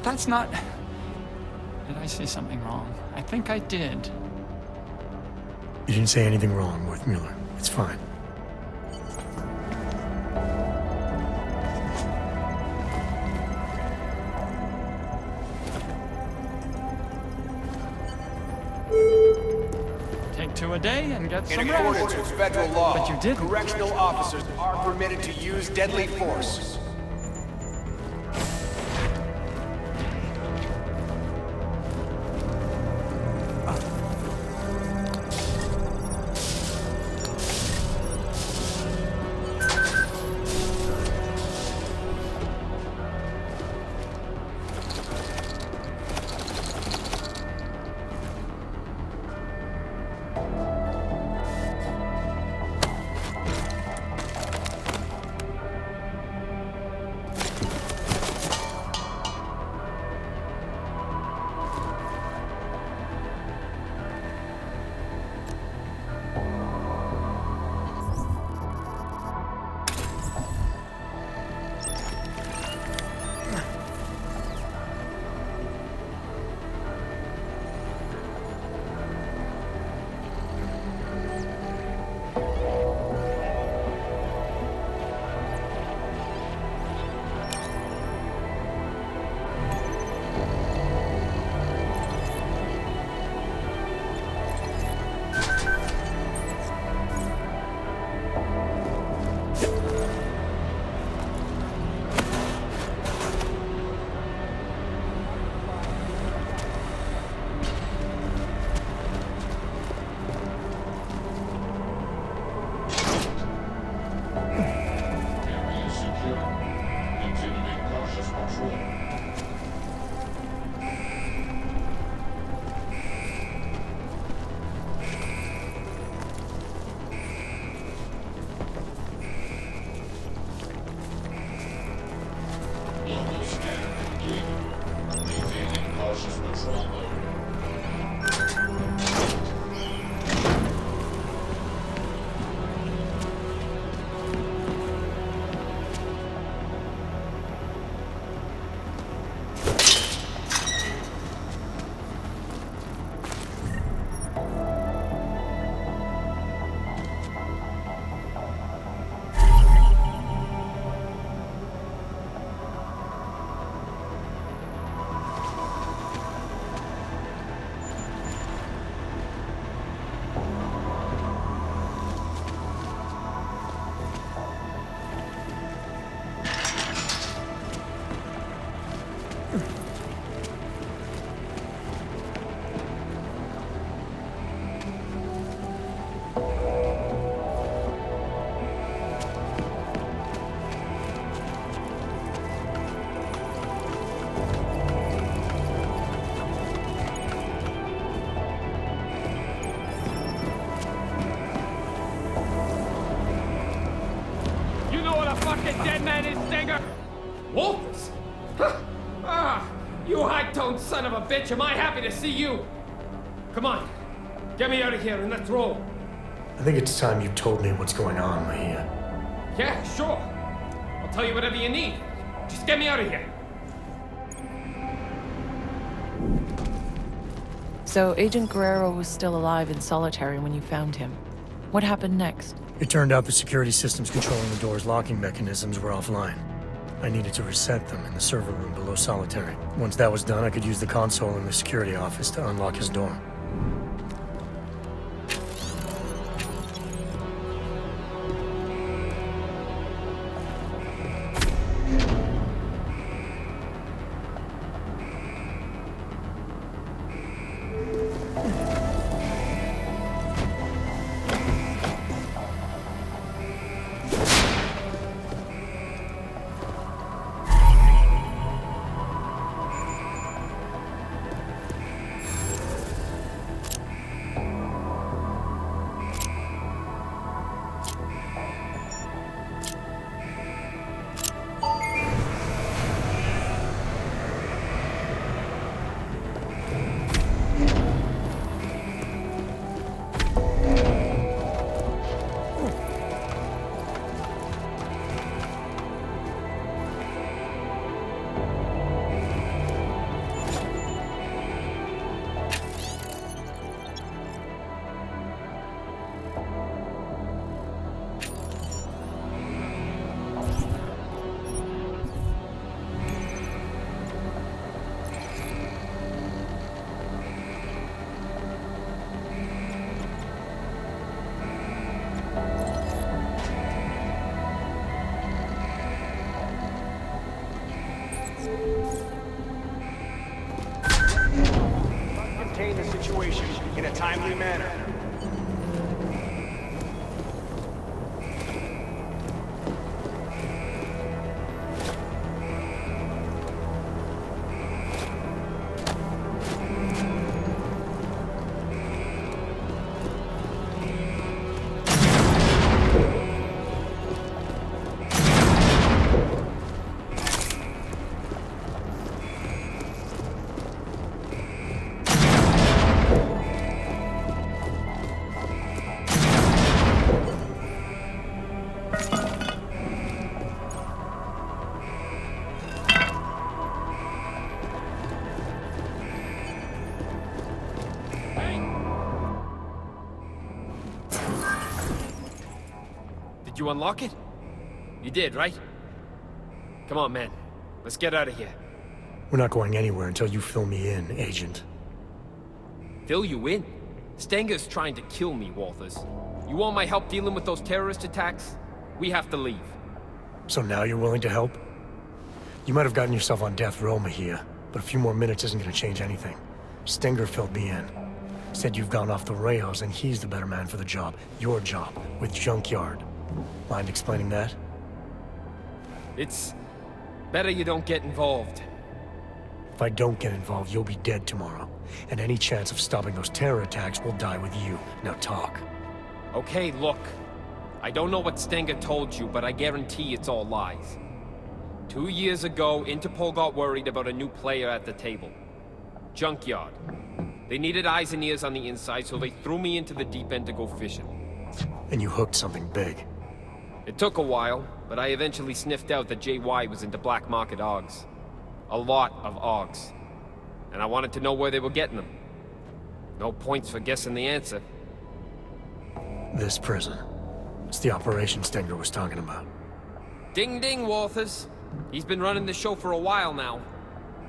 that's not... Did I say something wrong? I think I did. You didn't say anything wrong, Worthmuller. It's fine. Take 2 a day and get some In rest. accordance with federal law, But you didn't. correctional officers are permitted to use deadly force. headed, Stinger! Wolfers? Huh. Ah, you high-toned son of a bitch, am I happy to see you? Come on, get me out of here and let's roll. I think it's time you told me what's going on, Mejia. Yeah, sure. I'll tell you whatever you need. Just get me out of here. So Agent Guerrero was still alive in solitary when you found him. What happened next? It turned out the security systems controlling the door's locking mechanisms were offline. I needed to reset them in the server room below solitary. Once that was done, I could use the console in the security office to unlock his door. Contain the situation in a timely manner. Did you unlock it? You did, right? Come on, man. Let's get out of here. We're not going anywhere until you fill me in, Agent. Fill you in? Stenger's trying to kill me, Walters. You want my help dealing with those terrorist attacks? We have to leave. So now you're willing to help? You might have gotten yourself on death row, Mejia, but a few more minutes isn't going to change anything. Stenger filled me in. Said you've gone off the rails and he's the better man for the job. Your job, with Junkyard. Mind explaining that? It's better you don't get involved. If I don't get involved, you'll be dead tomorrow. And any chance of stopping those terror attacks will die with you. Now talk. Okay, look. I don't know what Stenger told you, but I guarantee it's all lies. 2 years ago, Interpol got worried about a new player at the table. Junkyard. They needed eyes and ears on the inside, so they threw me into the deep end to go fishing. And you hooked something big. It took a while, but I eventually sniffed out that JY was into black market AUGs. A lot of AUGs. And I wanted to know where they were getting them. No points for guessing the answer. This prison. It's the operation Stenger was talking about. Ding ding, Walters. He's been running the show for a while now.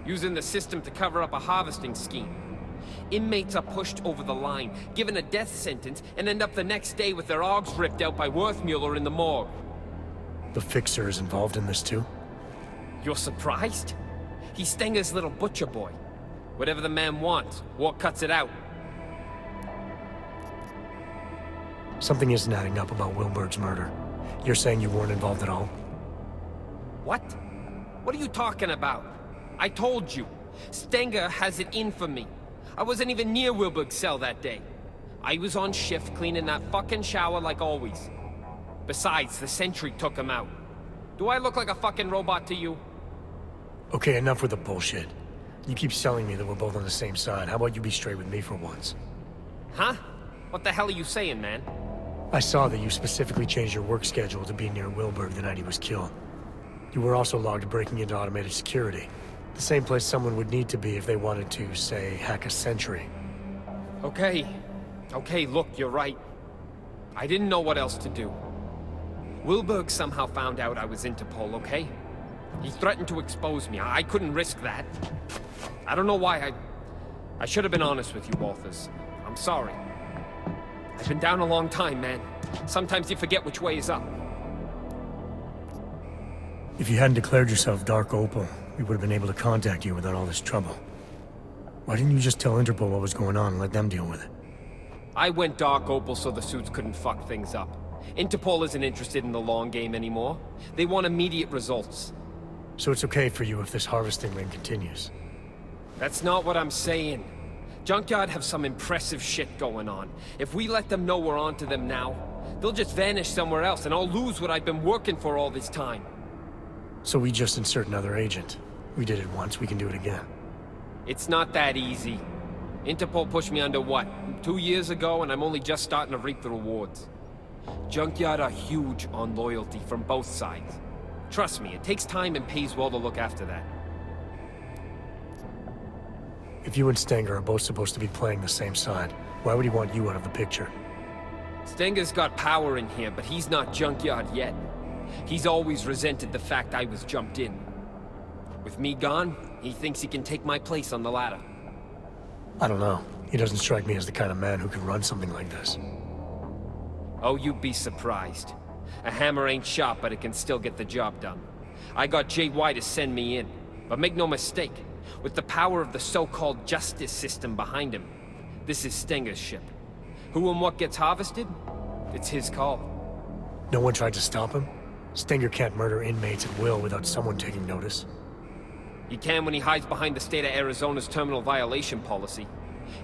Using the system to cover up a harvesting scheme. Inmates are pushed over the line, given a death sentence, and end up the next day with their AUGs ripped out by Worthmuller in the morgue. The Fixer is involved in this too? You're surprised? He's Stenger's little butcher boy. Whatever the man wants, war cuts it out. Something isn't adding up about Wilburg's murder. You're saying you weren't involved at all? What? What are you talking about? I told you. Stenger has it in for me. I wasn't even near Wilburg's cell that day. I was on shift cleaning that fucking shower like always. Besides, the sentry took him out. Do I look like a fucking robot to you? Okay, enough with the bullshit. You keep selling me that we're both on the same side. How about you be straight with me for once? Huh? What the hell are you saying, man? I saw that you specifically changed your work schedule to be near Wilburg the night he was killed. You were also logged breaking into automated security. The same place someone would need to be if they wanted to, say, hack a sentry. Okay. Okay, look, you're right. I didn't know what else to do. Wilburg somehow found out I was Interpol, okay? He threatened to expose me. I couldn't risk that. I don't know why I should have been honest with you, Walters. I'm sorry. I've been down a long time, man. Sometimes you forget which way is up. If you hadn't declared yourself Dark Opal, we would have been able to contact you without all this trouble. Why didn't you just tell Interpol what was going on and let them deal with it? I went Dark Opal so the suits couldn't fuck things up. Interpol isn't interested in the long game anymore. They want immediate results. So it's okay for you if this harvesting ring continues? That's not what I'm saying. Junkyard have some impressive shit going on. If we let them know we're onto them now, they'll just vanish somewhere else and I'll lose what I've been working for all this time. So we just insert another agent. We did it once, we can do it again. It's not that easy. Interpol pushed me under what, 2 years ago, and I'm only just starting to reap the rewards. Junkyard are huge on loyalty from both sides. Trust me, it takes time and pays well to look after that. If you and Stenger are both supposed to be playing the same side, why would he want you out of the picture? Stenger's got power in here, but he's not Junkyard yet. He's always resented the fact I was jumped in. With me gone, he thinks he can take my place on the ladder. I don't know. He doesn't strike me as the kind of man who could run something like this. Oh, you'd be surprised. A hammer ain't sharp, but it can still get the job done. I got JY to send me in. But make no mistake, with the power of the so-called justice system behind him, this is Stenger's ship. Who and what gets harvested? It's his call. No one tried to stop him? Stenger can't murder inmates at will without someone taking notice. He can when he hides behind the state of Arizona's terminal violation policy.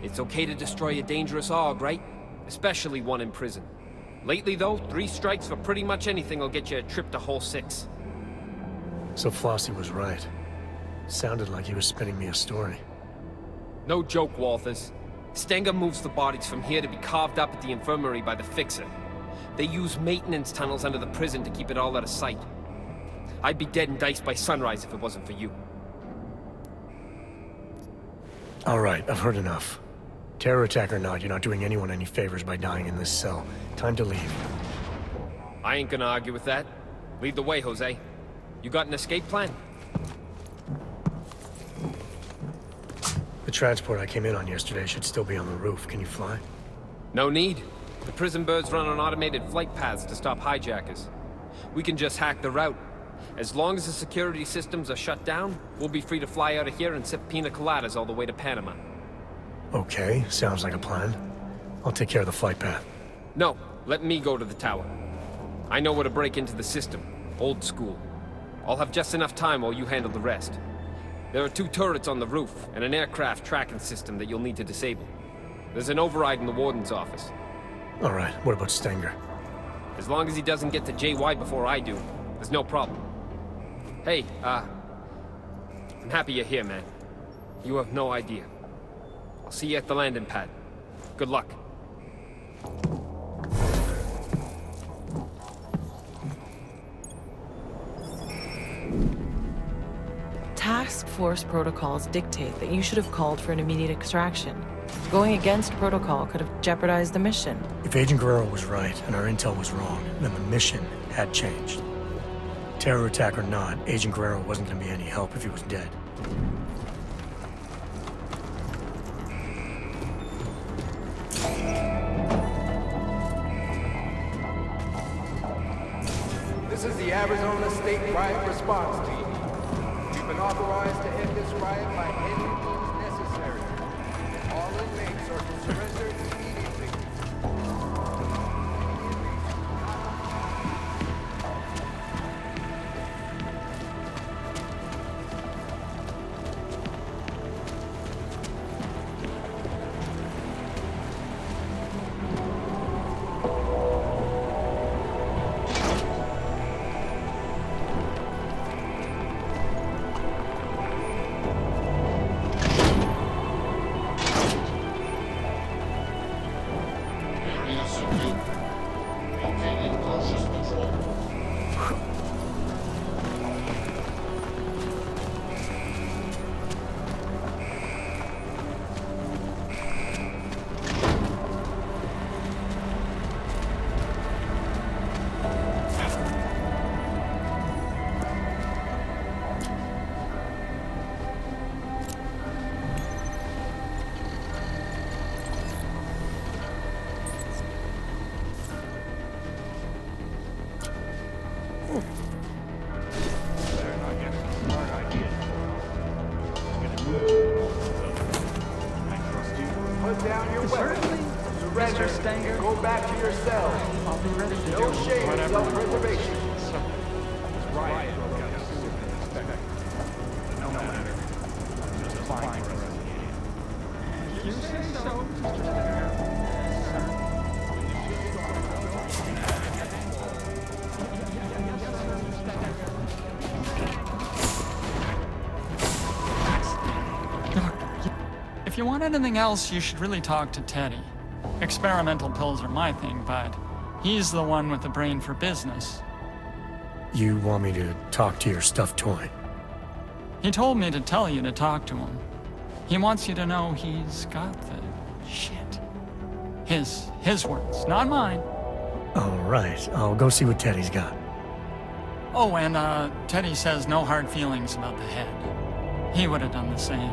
It's okay to destroy a dangerous AUG, right? Especially one in prison. Lately, though, 3 strikes for pretty much anything will get you a trip to Hole 6. So Flossie was right. Sounded like he was spinning me a story. No joke, Walters. Stenger moves the bodies from here to be carved up at the infirmary by the Fixer. They use maintenance tunnels under the prison to keep it all out of sight. I'd be dead and diced by sunrise if it wasn't for you. All right, I've heard enough. Terror attack or not, you're not doing anyone any favors by dying in this cell. Time to leave. I ain't gonna argue with that. Lead the way, Jose. You got an escape plan? The transport I came in on yesterday should still be on the roof. Can you fly? No need. The prison birds run on automated flight paths to stop hijackers. We can just hack the route. As long as the security systems are shut down, we'll be free to fly out of here and sip pina coladas all the way to Panama. Okay, sounds like a plan. I'll take care of the flight path. No, let me go to the tower. I know where to break into the system. Old school. I'll have just enough time while you handle the rest. There are 2 turrets on the roof, and an aircraft tracking system that you'll need to disable. There's an override in the warden's office. All right, what about Stenger? As long as he doesn't get to JY before I do, there's no problem. Hey, I'm happy you're here, man. You have no idea. I'll see you at the landing pad. Good luck. Task force protocols dictate that you should have called for an immediate extraction. Going against protocol could have jeopardized the mission. If Agent Guerrero was right and our intel was wrong, then the mission had changed. Terror attack or not, Agent Guerrero wasn't going to be any help if he was dead. This is the Arizona State Riot Response Team. We've been authorized to end this riot by any means necessary. All inmates are to surrender immediately. down your weapons, surrender, and go back to your cells. I'll be ready to No do shame in whatever. self-preservation. Riot broke out sooner than expected. But no matter. Just fine for us. You say so, Mr. Stinger. If you want anything else, you should really talk to Teddy. Experimental pills are my thing, but he's the one with the brain for business. You want me to talk to your stuffed toy? He told me to tell you to talk to him. He wants you to know he's got the shit. His words, not mine. All right, I'll go see what Teddy's got. Oh, and Teddy says no hard feelings about the head. He would have done the same.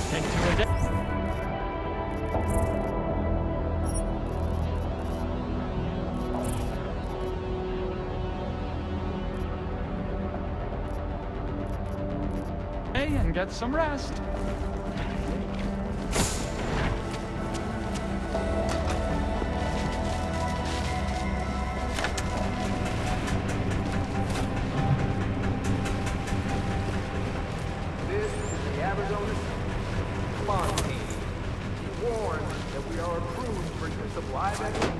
Take two a day. And get some rest. This is the Arizona Spawn Team. Be warned that we are approved for use of live evidence.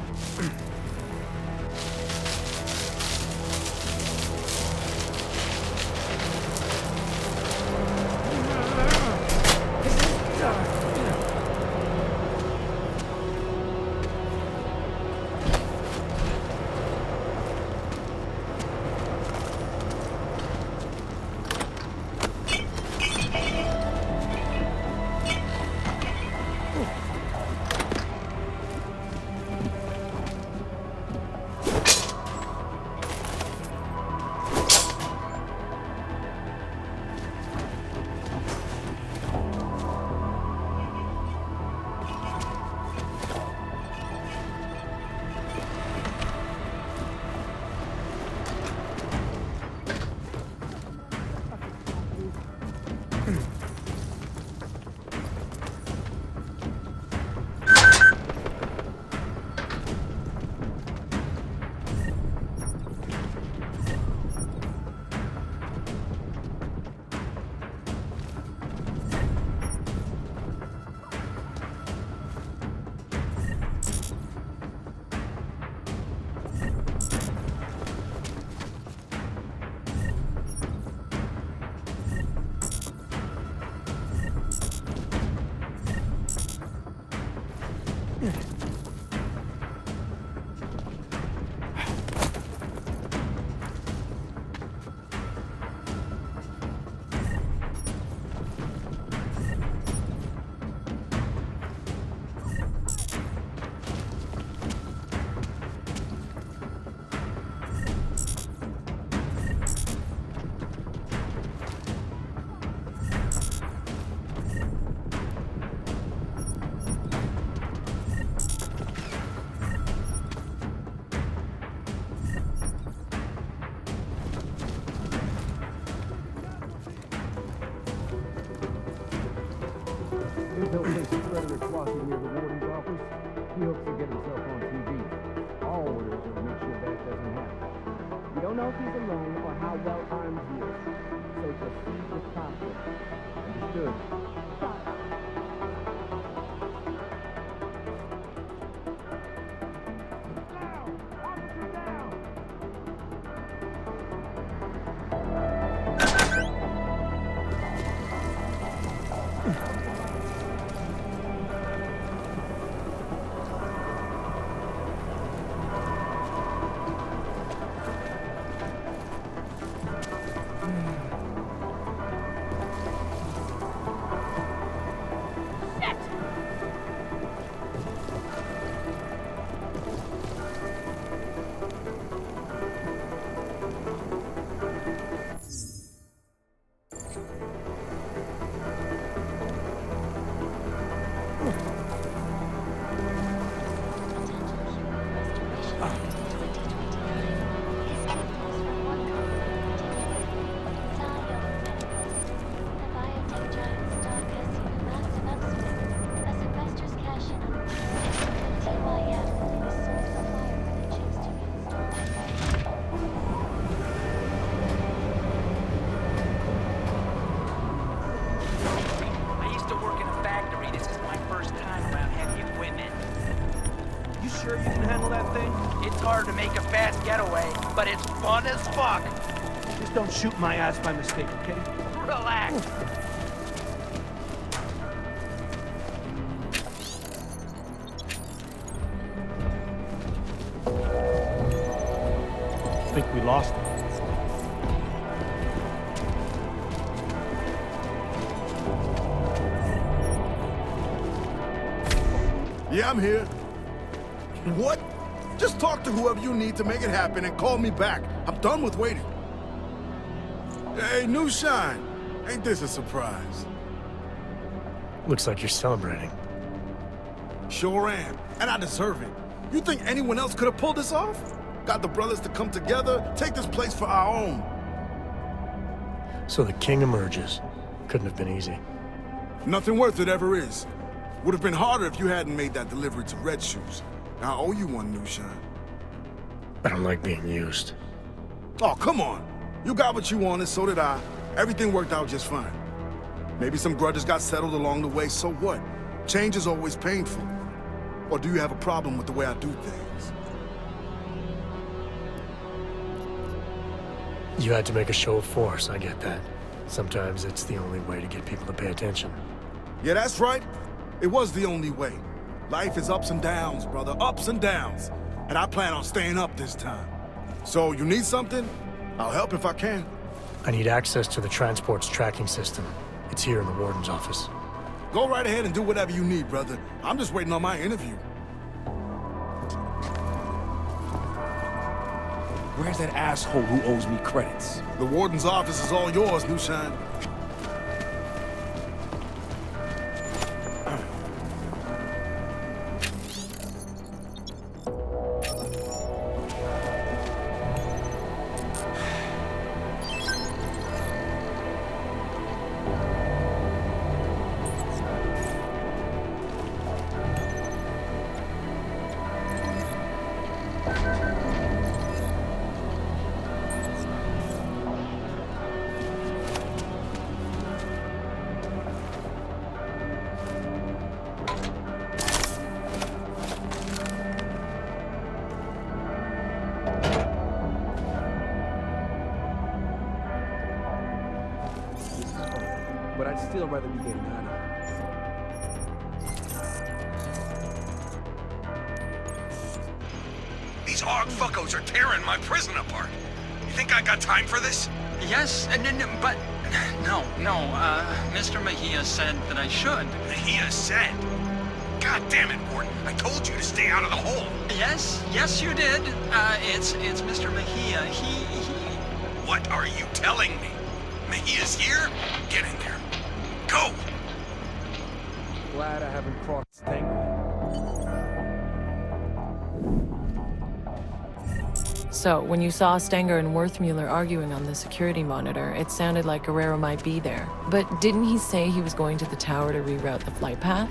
Intel places Predator Flossie near the warden's office. He hopes to get himself on TV. All orders are to make sure that doesn't happen. We don't know if he's alone or how well armed he is. So proceed with caution. Understood. It's hard to make a fast getaway, but it's fun as fuck. Just don't shoot my ass by mistake, okay? Relax. I think we lost him. Yeah, I'm here. What? Just talk to whoever you need to make it happen and call me back. I'm done with waiting. Hey, new shine. Ain't this a surprise? Looks like you're celebrating. Sure am, and I deserve it. You think anyone else could have pulled this off? Got the brothers to come together, take this place for our own. So the king emerges. Couldn't have been easy. Nothing worth it ever is. Would have been harder if you hadn't made that delivery to Red Shoes. I owe you one, new shine. I don't like being used. Oh, come on. You got what you wanted, so did I. Everything worked out just fine. Maybe some grudges got settled along the way, so what? Change is always painful. Or do you have a problem with the way I do things? You had to make a show of force, I get that. Sometimes it's the only way to get people to pay attention. Yeah, that's right. It was the only way. Life is ups and downs, brother, ups and downs. And I plan on staying up this time. So, you need something? I'll help if I can. I need access to the transport's tracking system. It's here in the warden's office. Go right ahead and do whatever you need, brother. I'm just waiting on my interview. Where's that asshole who owes me credits? The warden's office is all yours, new shine. But I'd still rather be getting out of here. These hog fuckos are tearing my prison apart. You think I got time for this? Yes, but no. Mr. Mejia said that I should. Mejia said? God damn it, Warden. I told you to stay out of the hole. Yes, you did. It's Mr. Mejia. He... What are you telling me? Mejia's here? Get in there. Go! Glad I haven't crossed Stanger. So, when you saw Stenger and Worthmuller arguing on the security monitor, it sounded like Guerrero might be there. But didn't he say he was going to the tower to reroute the flight path?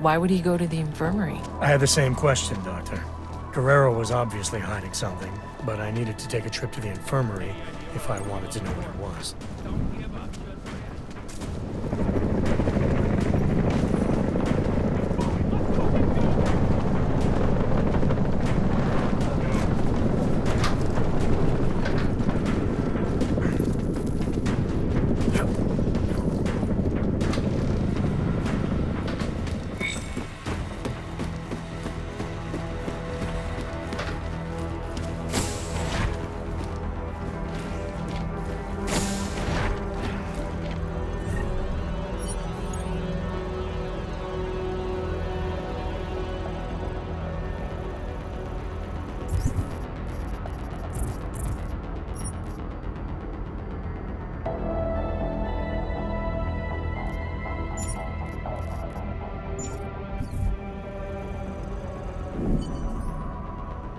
Why would he go to the infirmary? I had the same question, Doctor. Guerrero was obviously hiding something, but I needed to take a trip to the infirmary if I wanted to know what it was.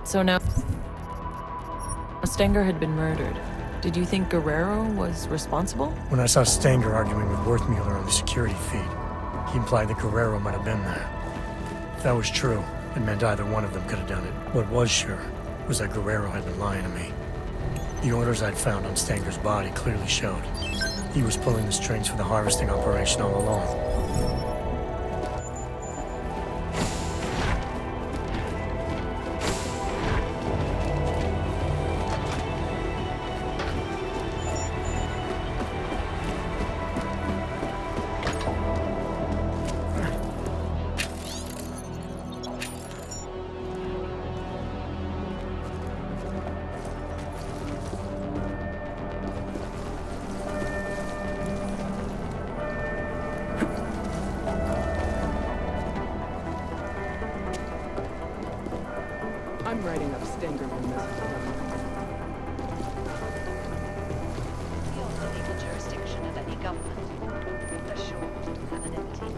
So now Stenger had been murdered. Did you think Guerrero was responsible? When I saw Stanger arguing with Worthmuller on the security feed, he implied that Guerrero might have been there. If that was true, it meant either one of them could have done it. What was sure was that Guerrero had been lying to me. The orders I'd found on Stanger's body clearly showed he was pulling the strings for the harvesting operation all along. I'm writing up stinkers when this is done. We also need the jurisdiction of any government. A short anonymity.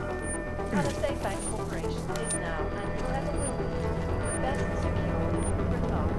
But a safe bank corporation is now and forever will be the best secure regard.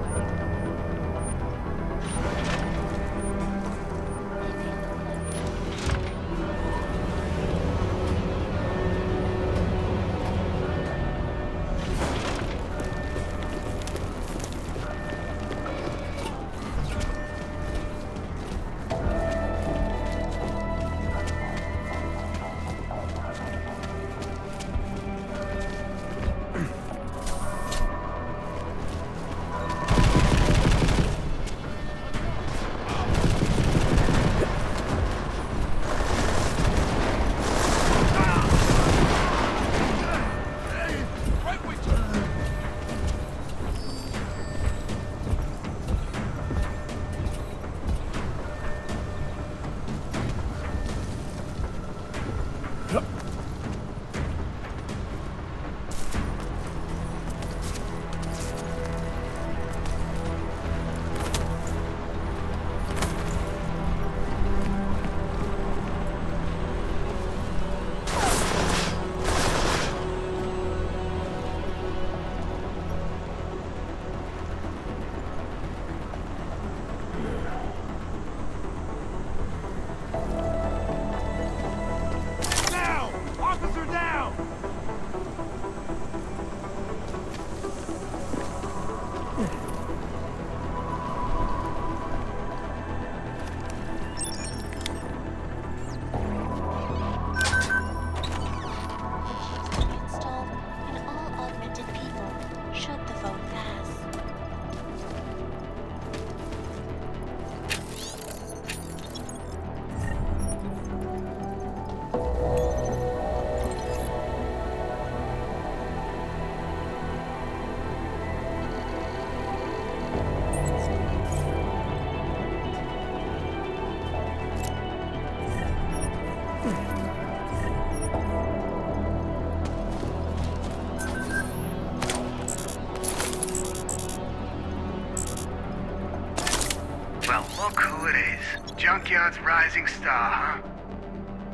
Well, look who it is. Junkyard's rising star, huh?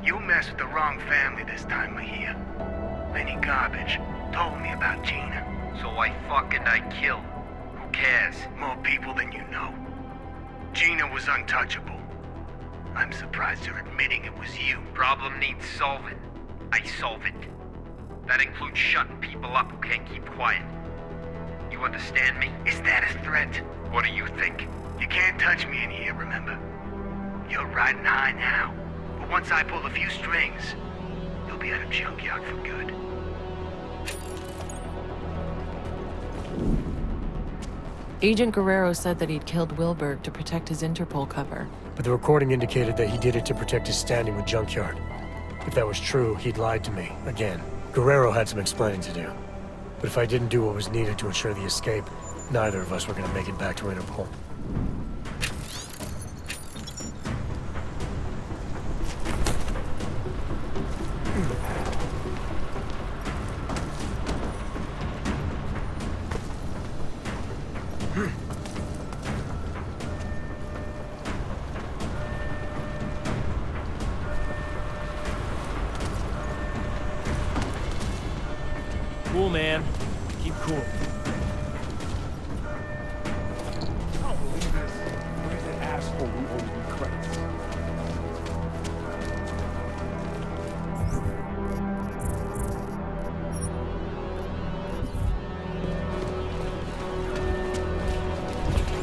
You messed with the wrong family this time, Mahia. Lenny Garbage told me about Gina. So I killed. Who cares? More people than you know. Gina was untouchable. I'm surprised you're admitting it was you. Problem needs solving. I solve it. That includes shutting people up who can't keep quiet. You understand me? Is that a threat? What do you think? You can't touch me in here, remember? You're riding high now. But once I pull a few strings, you'll be out of Junkyard for good. Agent Guerrero said that he'd killed Wilburg to protect his Interpol cover. But the recording indicated that he did it to protect his standing with Junkyard. If that was true, he'd lied to me, again. Guerrero had some explaining to do. But if I didn't do what was needed to ensure the escape, neither of us were gonna make it back to Interpol. Cool, man. Keep cool. I don't believe this. Where's that asshole who owes me credits?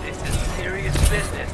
This is serious business.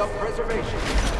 self-preservation.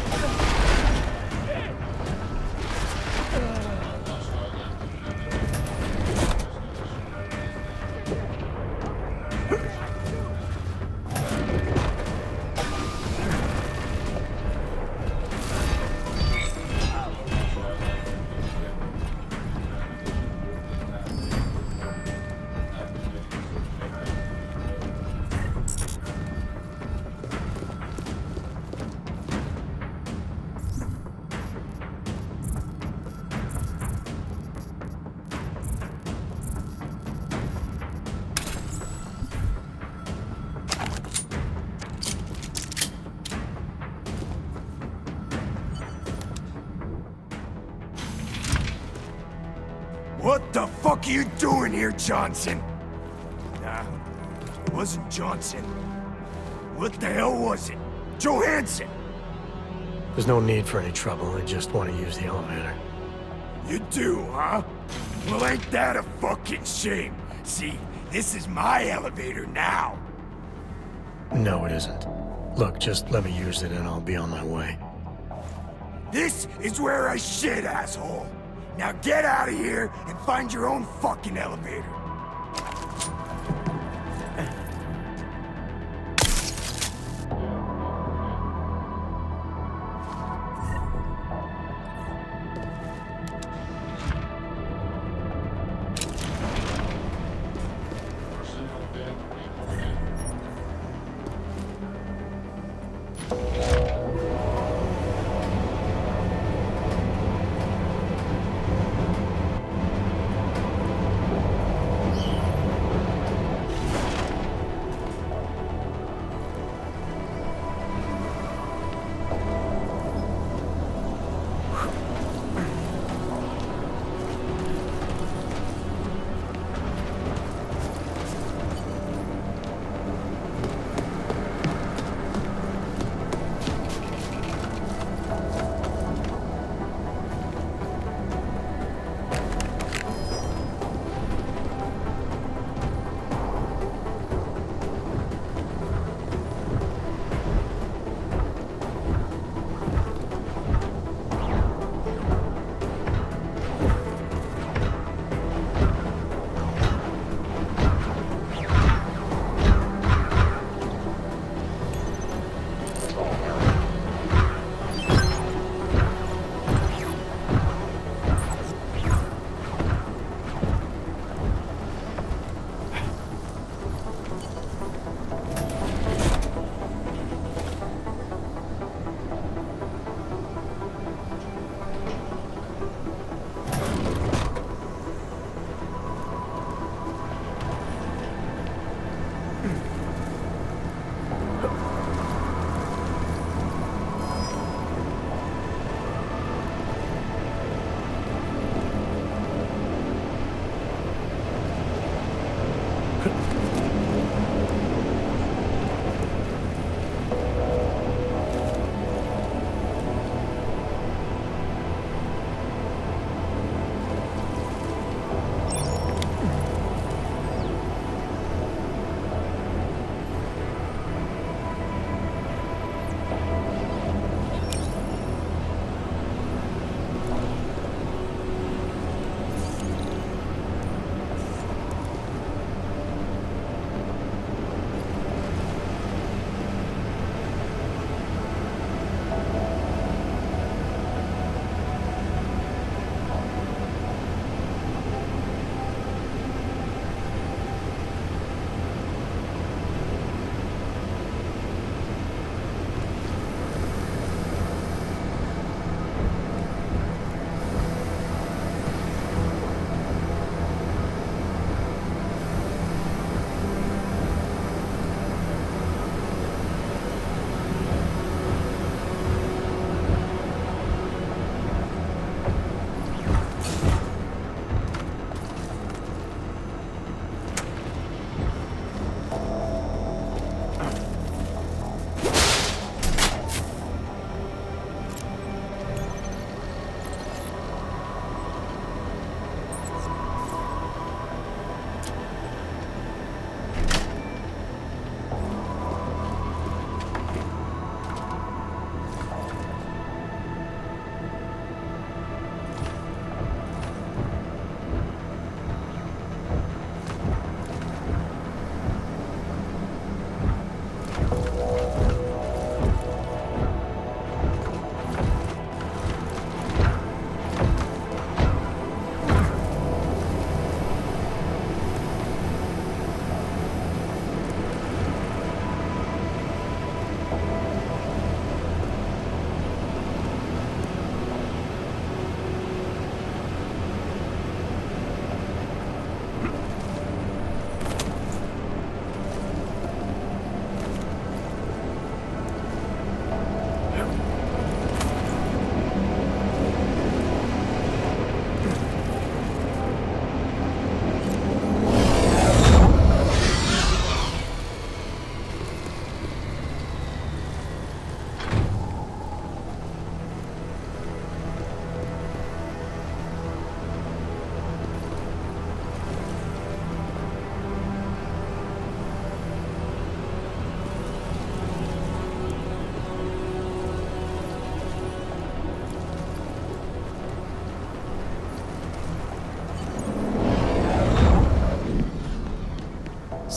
What the fuck are you doing here, Johnson? Nah, it wasn't Johnson. What the hell was it? Johansson! There's no need for any trouble. I just want to use the elevator. You do, huh? Well, ain't that a fucking shame? See, this is my elevator now. No, it isn't. Look, just let me use it and I'll be on my way. This is where I shit, asshole. Now get out of here and find your own fucking elevator.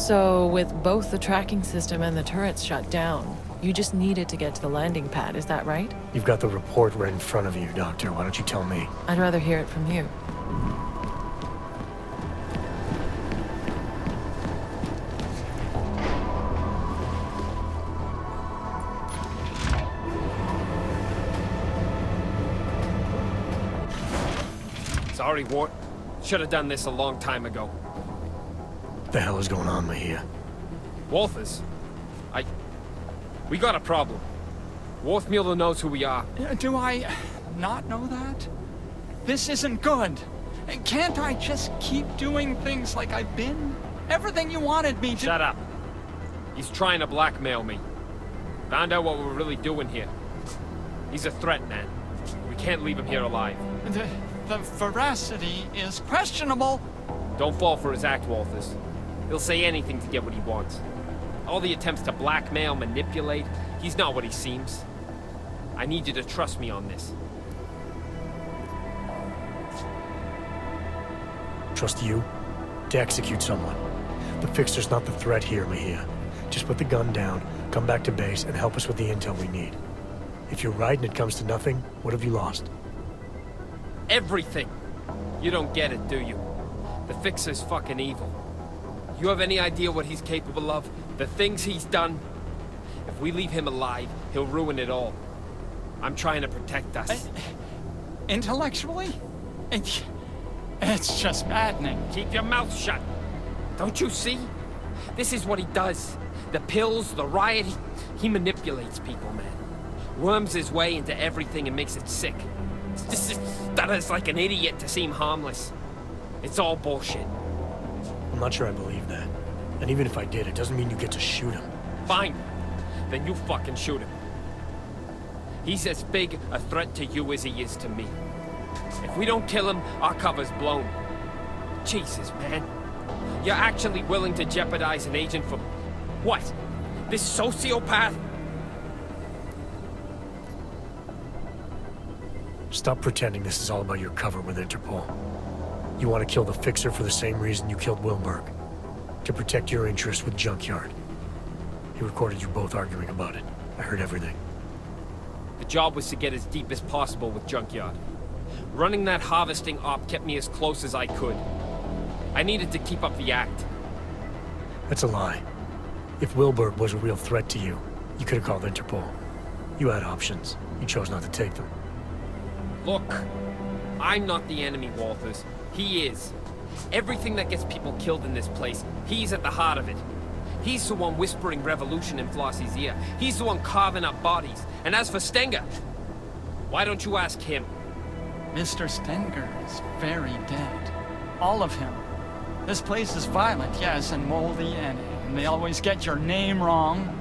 So, with both the tracking system and the turrets shut down, you just needed to get to the landing pad, is that right? You've got the report right in front of you, Doctor. Why don't you tell me? I'd rather hear it from you. Sorry, Wart. Should have done this a long time ago. What the hell is going on, Mejia? Walters? We got a problem. Worthmuller knows who we are. Do I not know that? This isn't good. Can't I just keep doing things like I've been? Everything you wanted me to— Shut up. He's trying to blackmail me. Found out what we're really doing here. He's a threat, man. We can't leave him here alive. The veracity is questionable. Don't fall for his act, Walters. He'll say anything to get what he wants. All the attempts to blackmail, manipulate, he's not what he seems. I need you to trust me on this. Trust you? To execute someone. The Fixer's not the threat here, Mejia. Just put the gun down, come back to base, and help us with the intel we need. If you're right and it comes to nothing, what have you lost? Everything! You don't get it, do you? The Fixer's fucking evil. You have any idea what he's capable of? The things he's done? If we leave him alive, he'll ruin it all. I'm trying to protect us. Intellectually? It's just maddening. Keep your mouth shut. Don't you see? This is what he does. The pills, the riot, he manipulates people, man. Worms his way into everything and makes it sick. Stutters like an idiot to seem harmless. It's all bullshit. I'm not sure I believe that. And even if I did, it doesn't mean you get to shoot him. Fine. Then you fucking shoot him. He's as big a threat to you as he is to me. If we don't kill him, our cover's blown. Jesus, man. You're actually willing to jeopardize an agent for... what? This sociopath? Stop pretending this is all about your cover with Interpol. You want to kill the Fixer for the same reason you killed Wilburg. To protect your interests with Junkyard. He recorded you both arguing about it. I heard everything. The job was to get as deep as possible with Junkyard. Running that harvesting op kept me as close as I could. I needed to keep up the act. That's a lie. If Wilburg was a real threat to you, you could have called Interpol. You had options. You chose not to take them. Look, I'm not the enemy, Walters. He is. Everything that gets people killed in this place, he's at the heart of it. He's the one whispering revolution in Flossie's ear. He's the one carving up bodies. And as for Stenger, why don't you ask him? Mr. Stenger is very dead. All of him. This place is violent, yes, and moldy, and they always get your name wrong.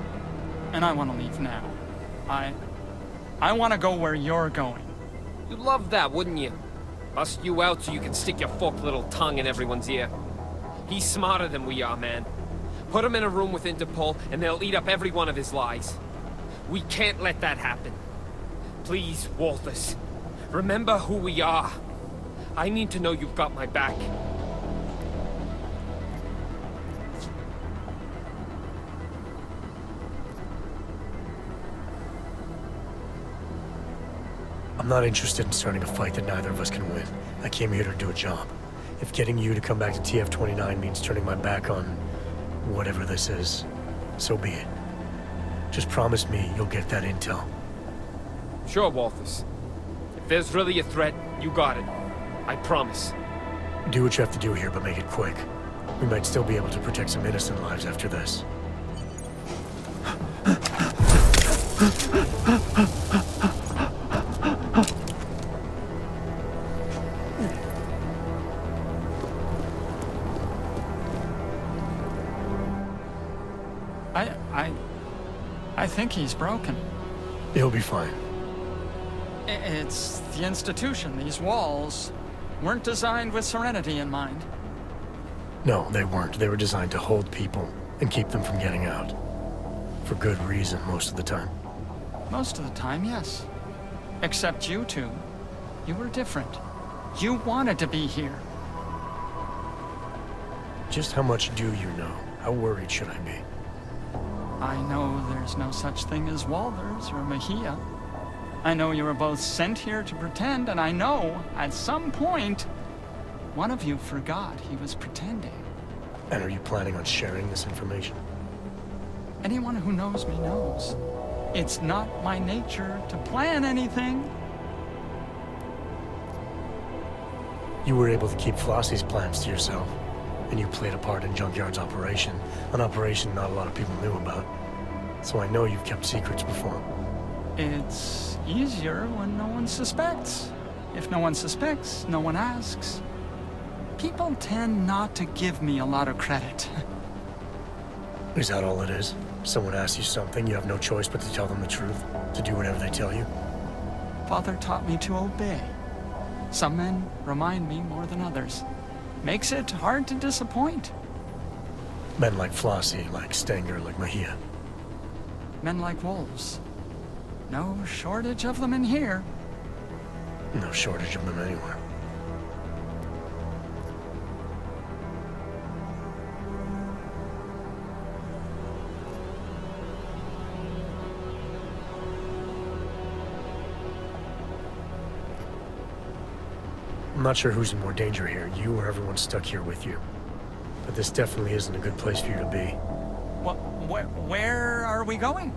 And I want to leave now. I want to go where you're going. You'd love that, wouldn't you? Bust you out so you can stick your forked little tongue in everyone's ear. He's smarter than we are, man. Put him in a room with Interpol, and they'll eat up every one of his lies. We can't let that happen. Please, Walters. Remember who we are. I need to know you've got my back. I'm not interested in starting a fight that neither of us can win. I came here to do a job. If getting you to come back to TF-29 means turning my back on whatever this is, so be it. Just promise me you'll get that intel. Sure, Walters. If there's really a threat, you got it. I promise. Do what you have to do here, but make it quick. We might still be able to protect some innocent lives after this. I think he's broken. He'll be fine. It's the institution. These walls weren't designed with serenity in mind. No, they weren't. They were designed to hold people and keep them from getting out. For good reason, most of the time. Most of the time, yes. Except you two. You were different. You wanted to be here. Just how much do you know? How worried should I be? I know there's no such thing as Walters or Mejia. I know you were both sent here to pretend, and I know, at some point, one of you forgot he was pretending. And are you planning on sharing this information? Anyone who knows me knows. It's not my nature to plan anything. You were able to keep Flossie's plans to yourself, and you played a part in Junkyard's operation, an operation not a lot of people knew about. So I know you've kept secrets before. It's easier when no one suspects. If no one suspects, no one asks. People tend not to give me a lot of credit. Is that all it is? Someone asks you something, you have no choice but to tell them the truth, to do whatever they tell you? Father taught me to obey. Some men remind me more than others. Makes it hard to disappoint. Men like Flossie, like Stenger, like Mejia. Men like wolves. No shortage of them in here. No shortage of them anywhere. I'm not sure who's in more danger here, you or everyone stuck here with you. But this definitely isn't a good place for you to be. Where are we going?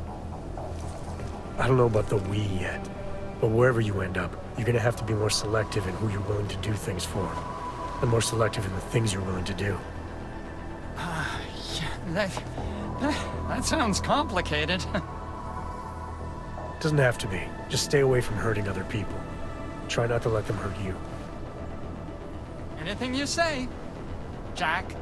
I don't know about the we yet, but wherever you end up, you're gonna have to be more selective in who you're willing to do things for, and more selective in the things you're willing to do. Yeah, that sounds complicated. Doesn't have to be. Just stay away from hurting other people. Try not to let them hurt you. Anything you say, Jack.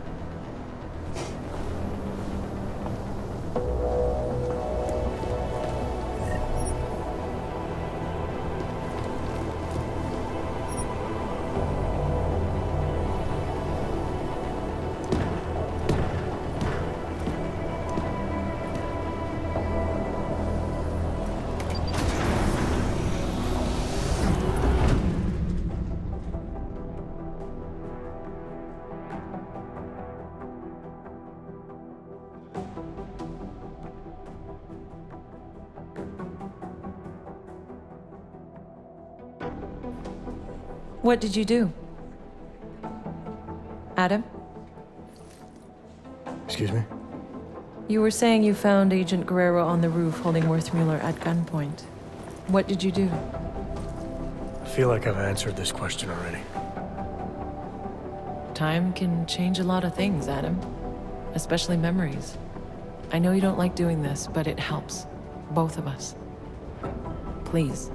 What did you do? Adam? Excuse me? You were saying you found Agent Guerrero on the roof holding Worthmuller at gunpoint. What did you do? I feel like I've answered this question already. Time can change a lot of things, Adam. Especially memories. I know you don't like doing this, but it helps. Both of us. Please.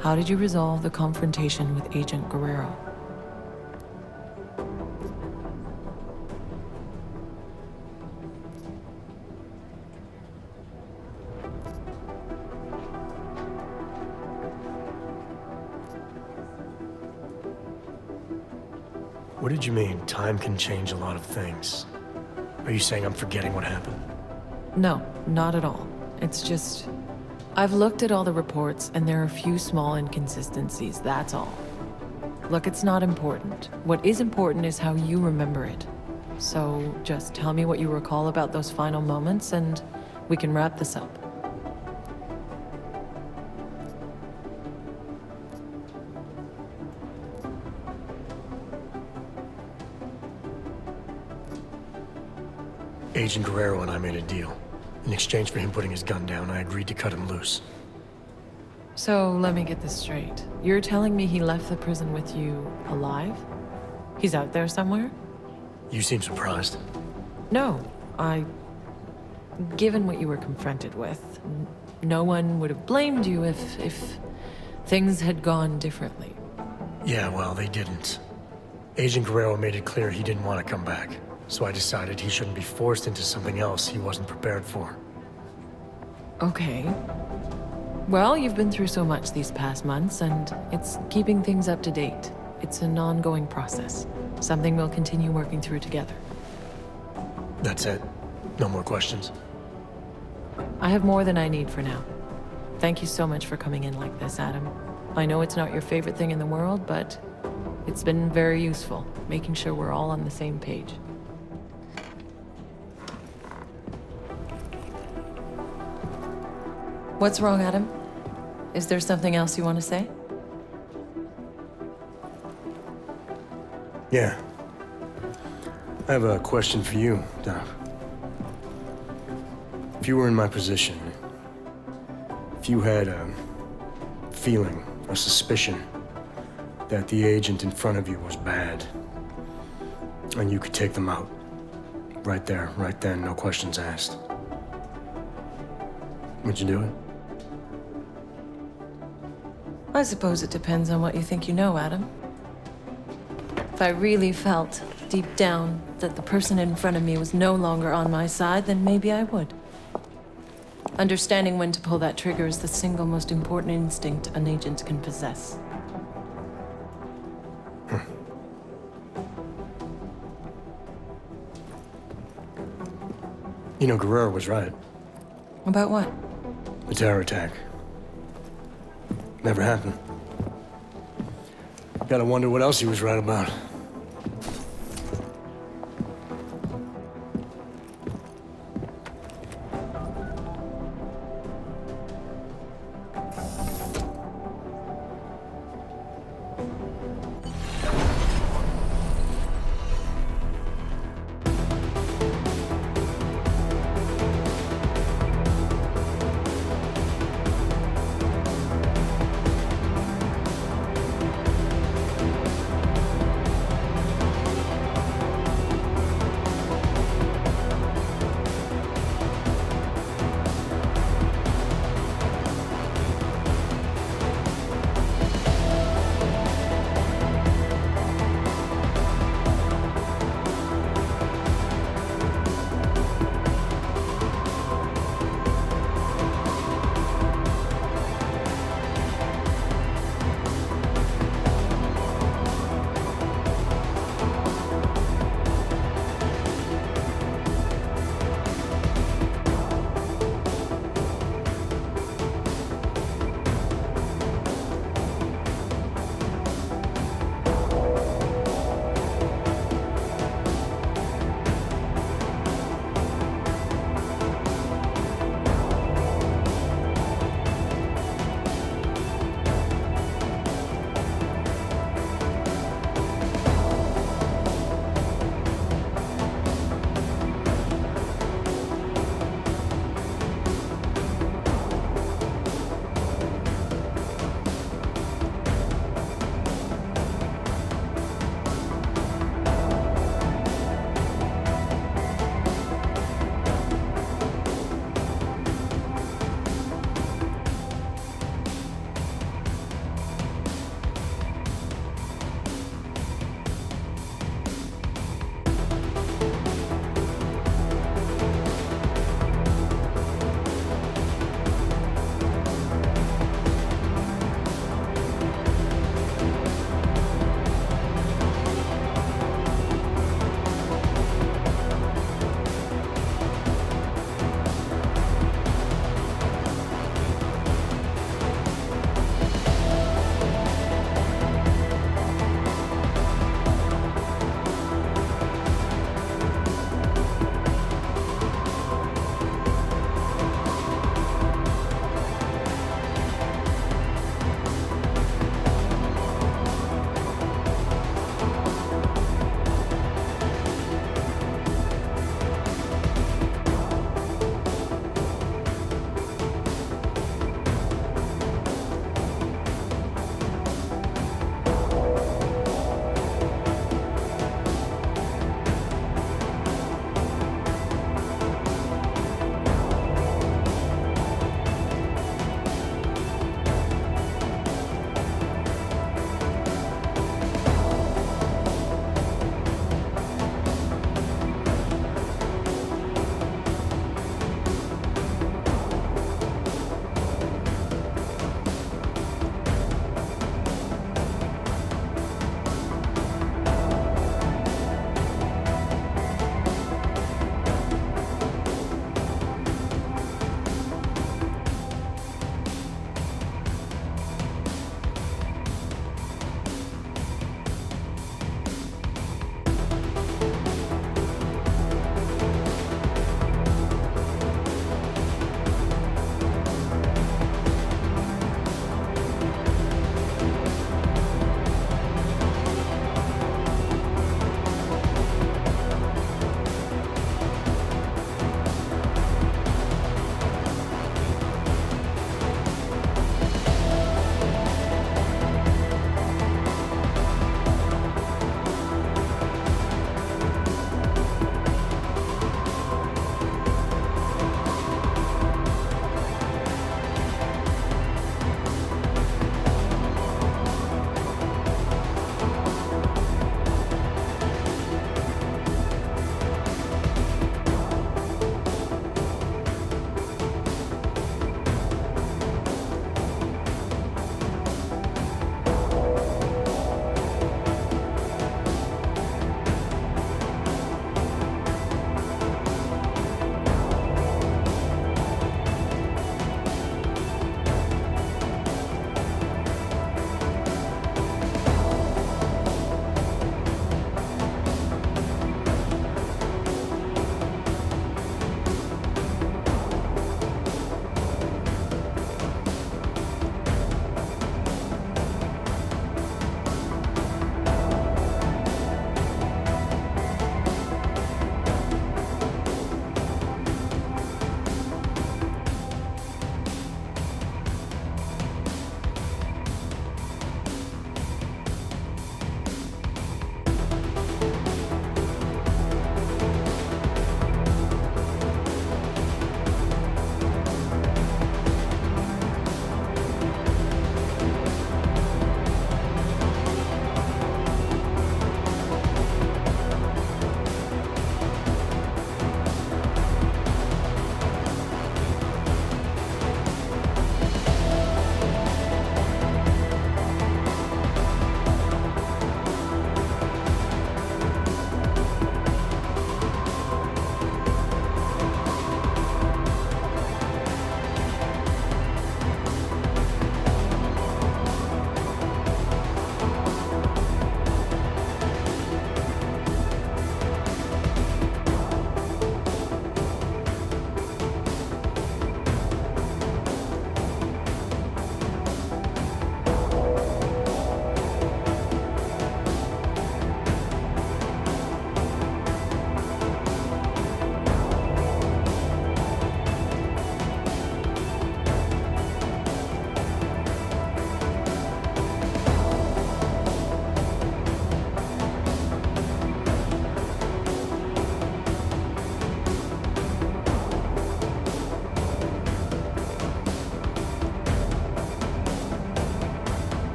How did you resolve the confrontation with Agent Guerrero? What did you mean, time can change a lot of things? Are you saying I'm forgetting what happened? No, not at all. It's just... I've looked at all the reports, and there are a few small inconsistencies, that's all. Look, it's not important. What is important is how you remember it. So, just tell me what you recall about those final moments, and we can wrap this up. Agent Guerrero and I made a deal. In exchange for him putting his gun down, I agreed to cut him loose. So, let me get this straight. You're telling me he left the prison with you alive? He's out there somewhere? You seem surprised. No, given what you were confronted with, no one would have blamed you if things had gone differently. Yeah, well, they didn't. Agent Guerrero made it clear he didn't want to come back. So I decided he shouldn't be forced into something else he wasn't prepared for. Okay. Well, you've been through so much these past months, and it's keeping things up to date. It's an ongoing process. Something we'll continue working through together. That's it? No more questions? I have more than I need for now. Thank you so much for coming in like this, Adam. I know it's not your favorite thing in the world, but it's been very useful, making sure we're all on the same page. What's wrong, Adam? Is there something else you want to say? Yeah. I have a question for you, Doc. If you were in my position, if you had a feeling, a suspicion, that the agent in front of you was bad, and you could take them out, right there, right then, no questions asked, would you do it? I suppose it depends on what you think you know, Adam. If I really felt, deep down, that the person in front of me was no longer on my side, then maybe I would. Understanding when to pull that trigger is the single most important instinct an agent can possess. You know, Guerrero was right. About what? The terror attack. Never happened. Gotta wonder what else he was right about.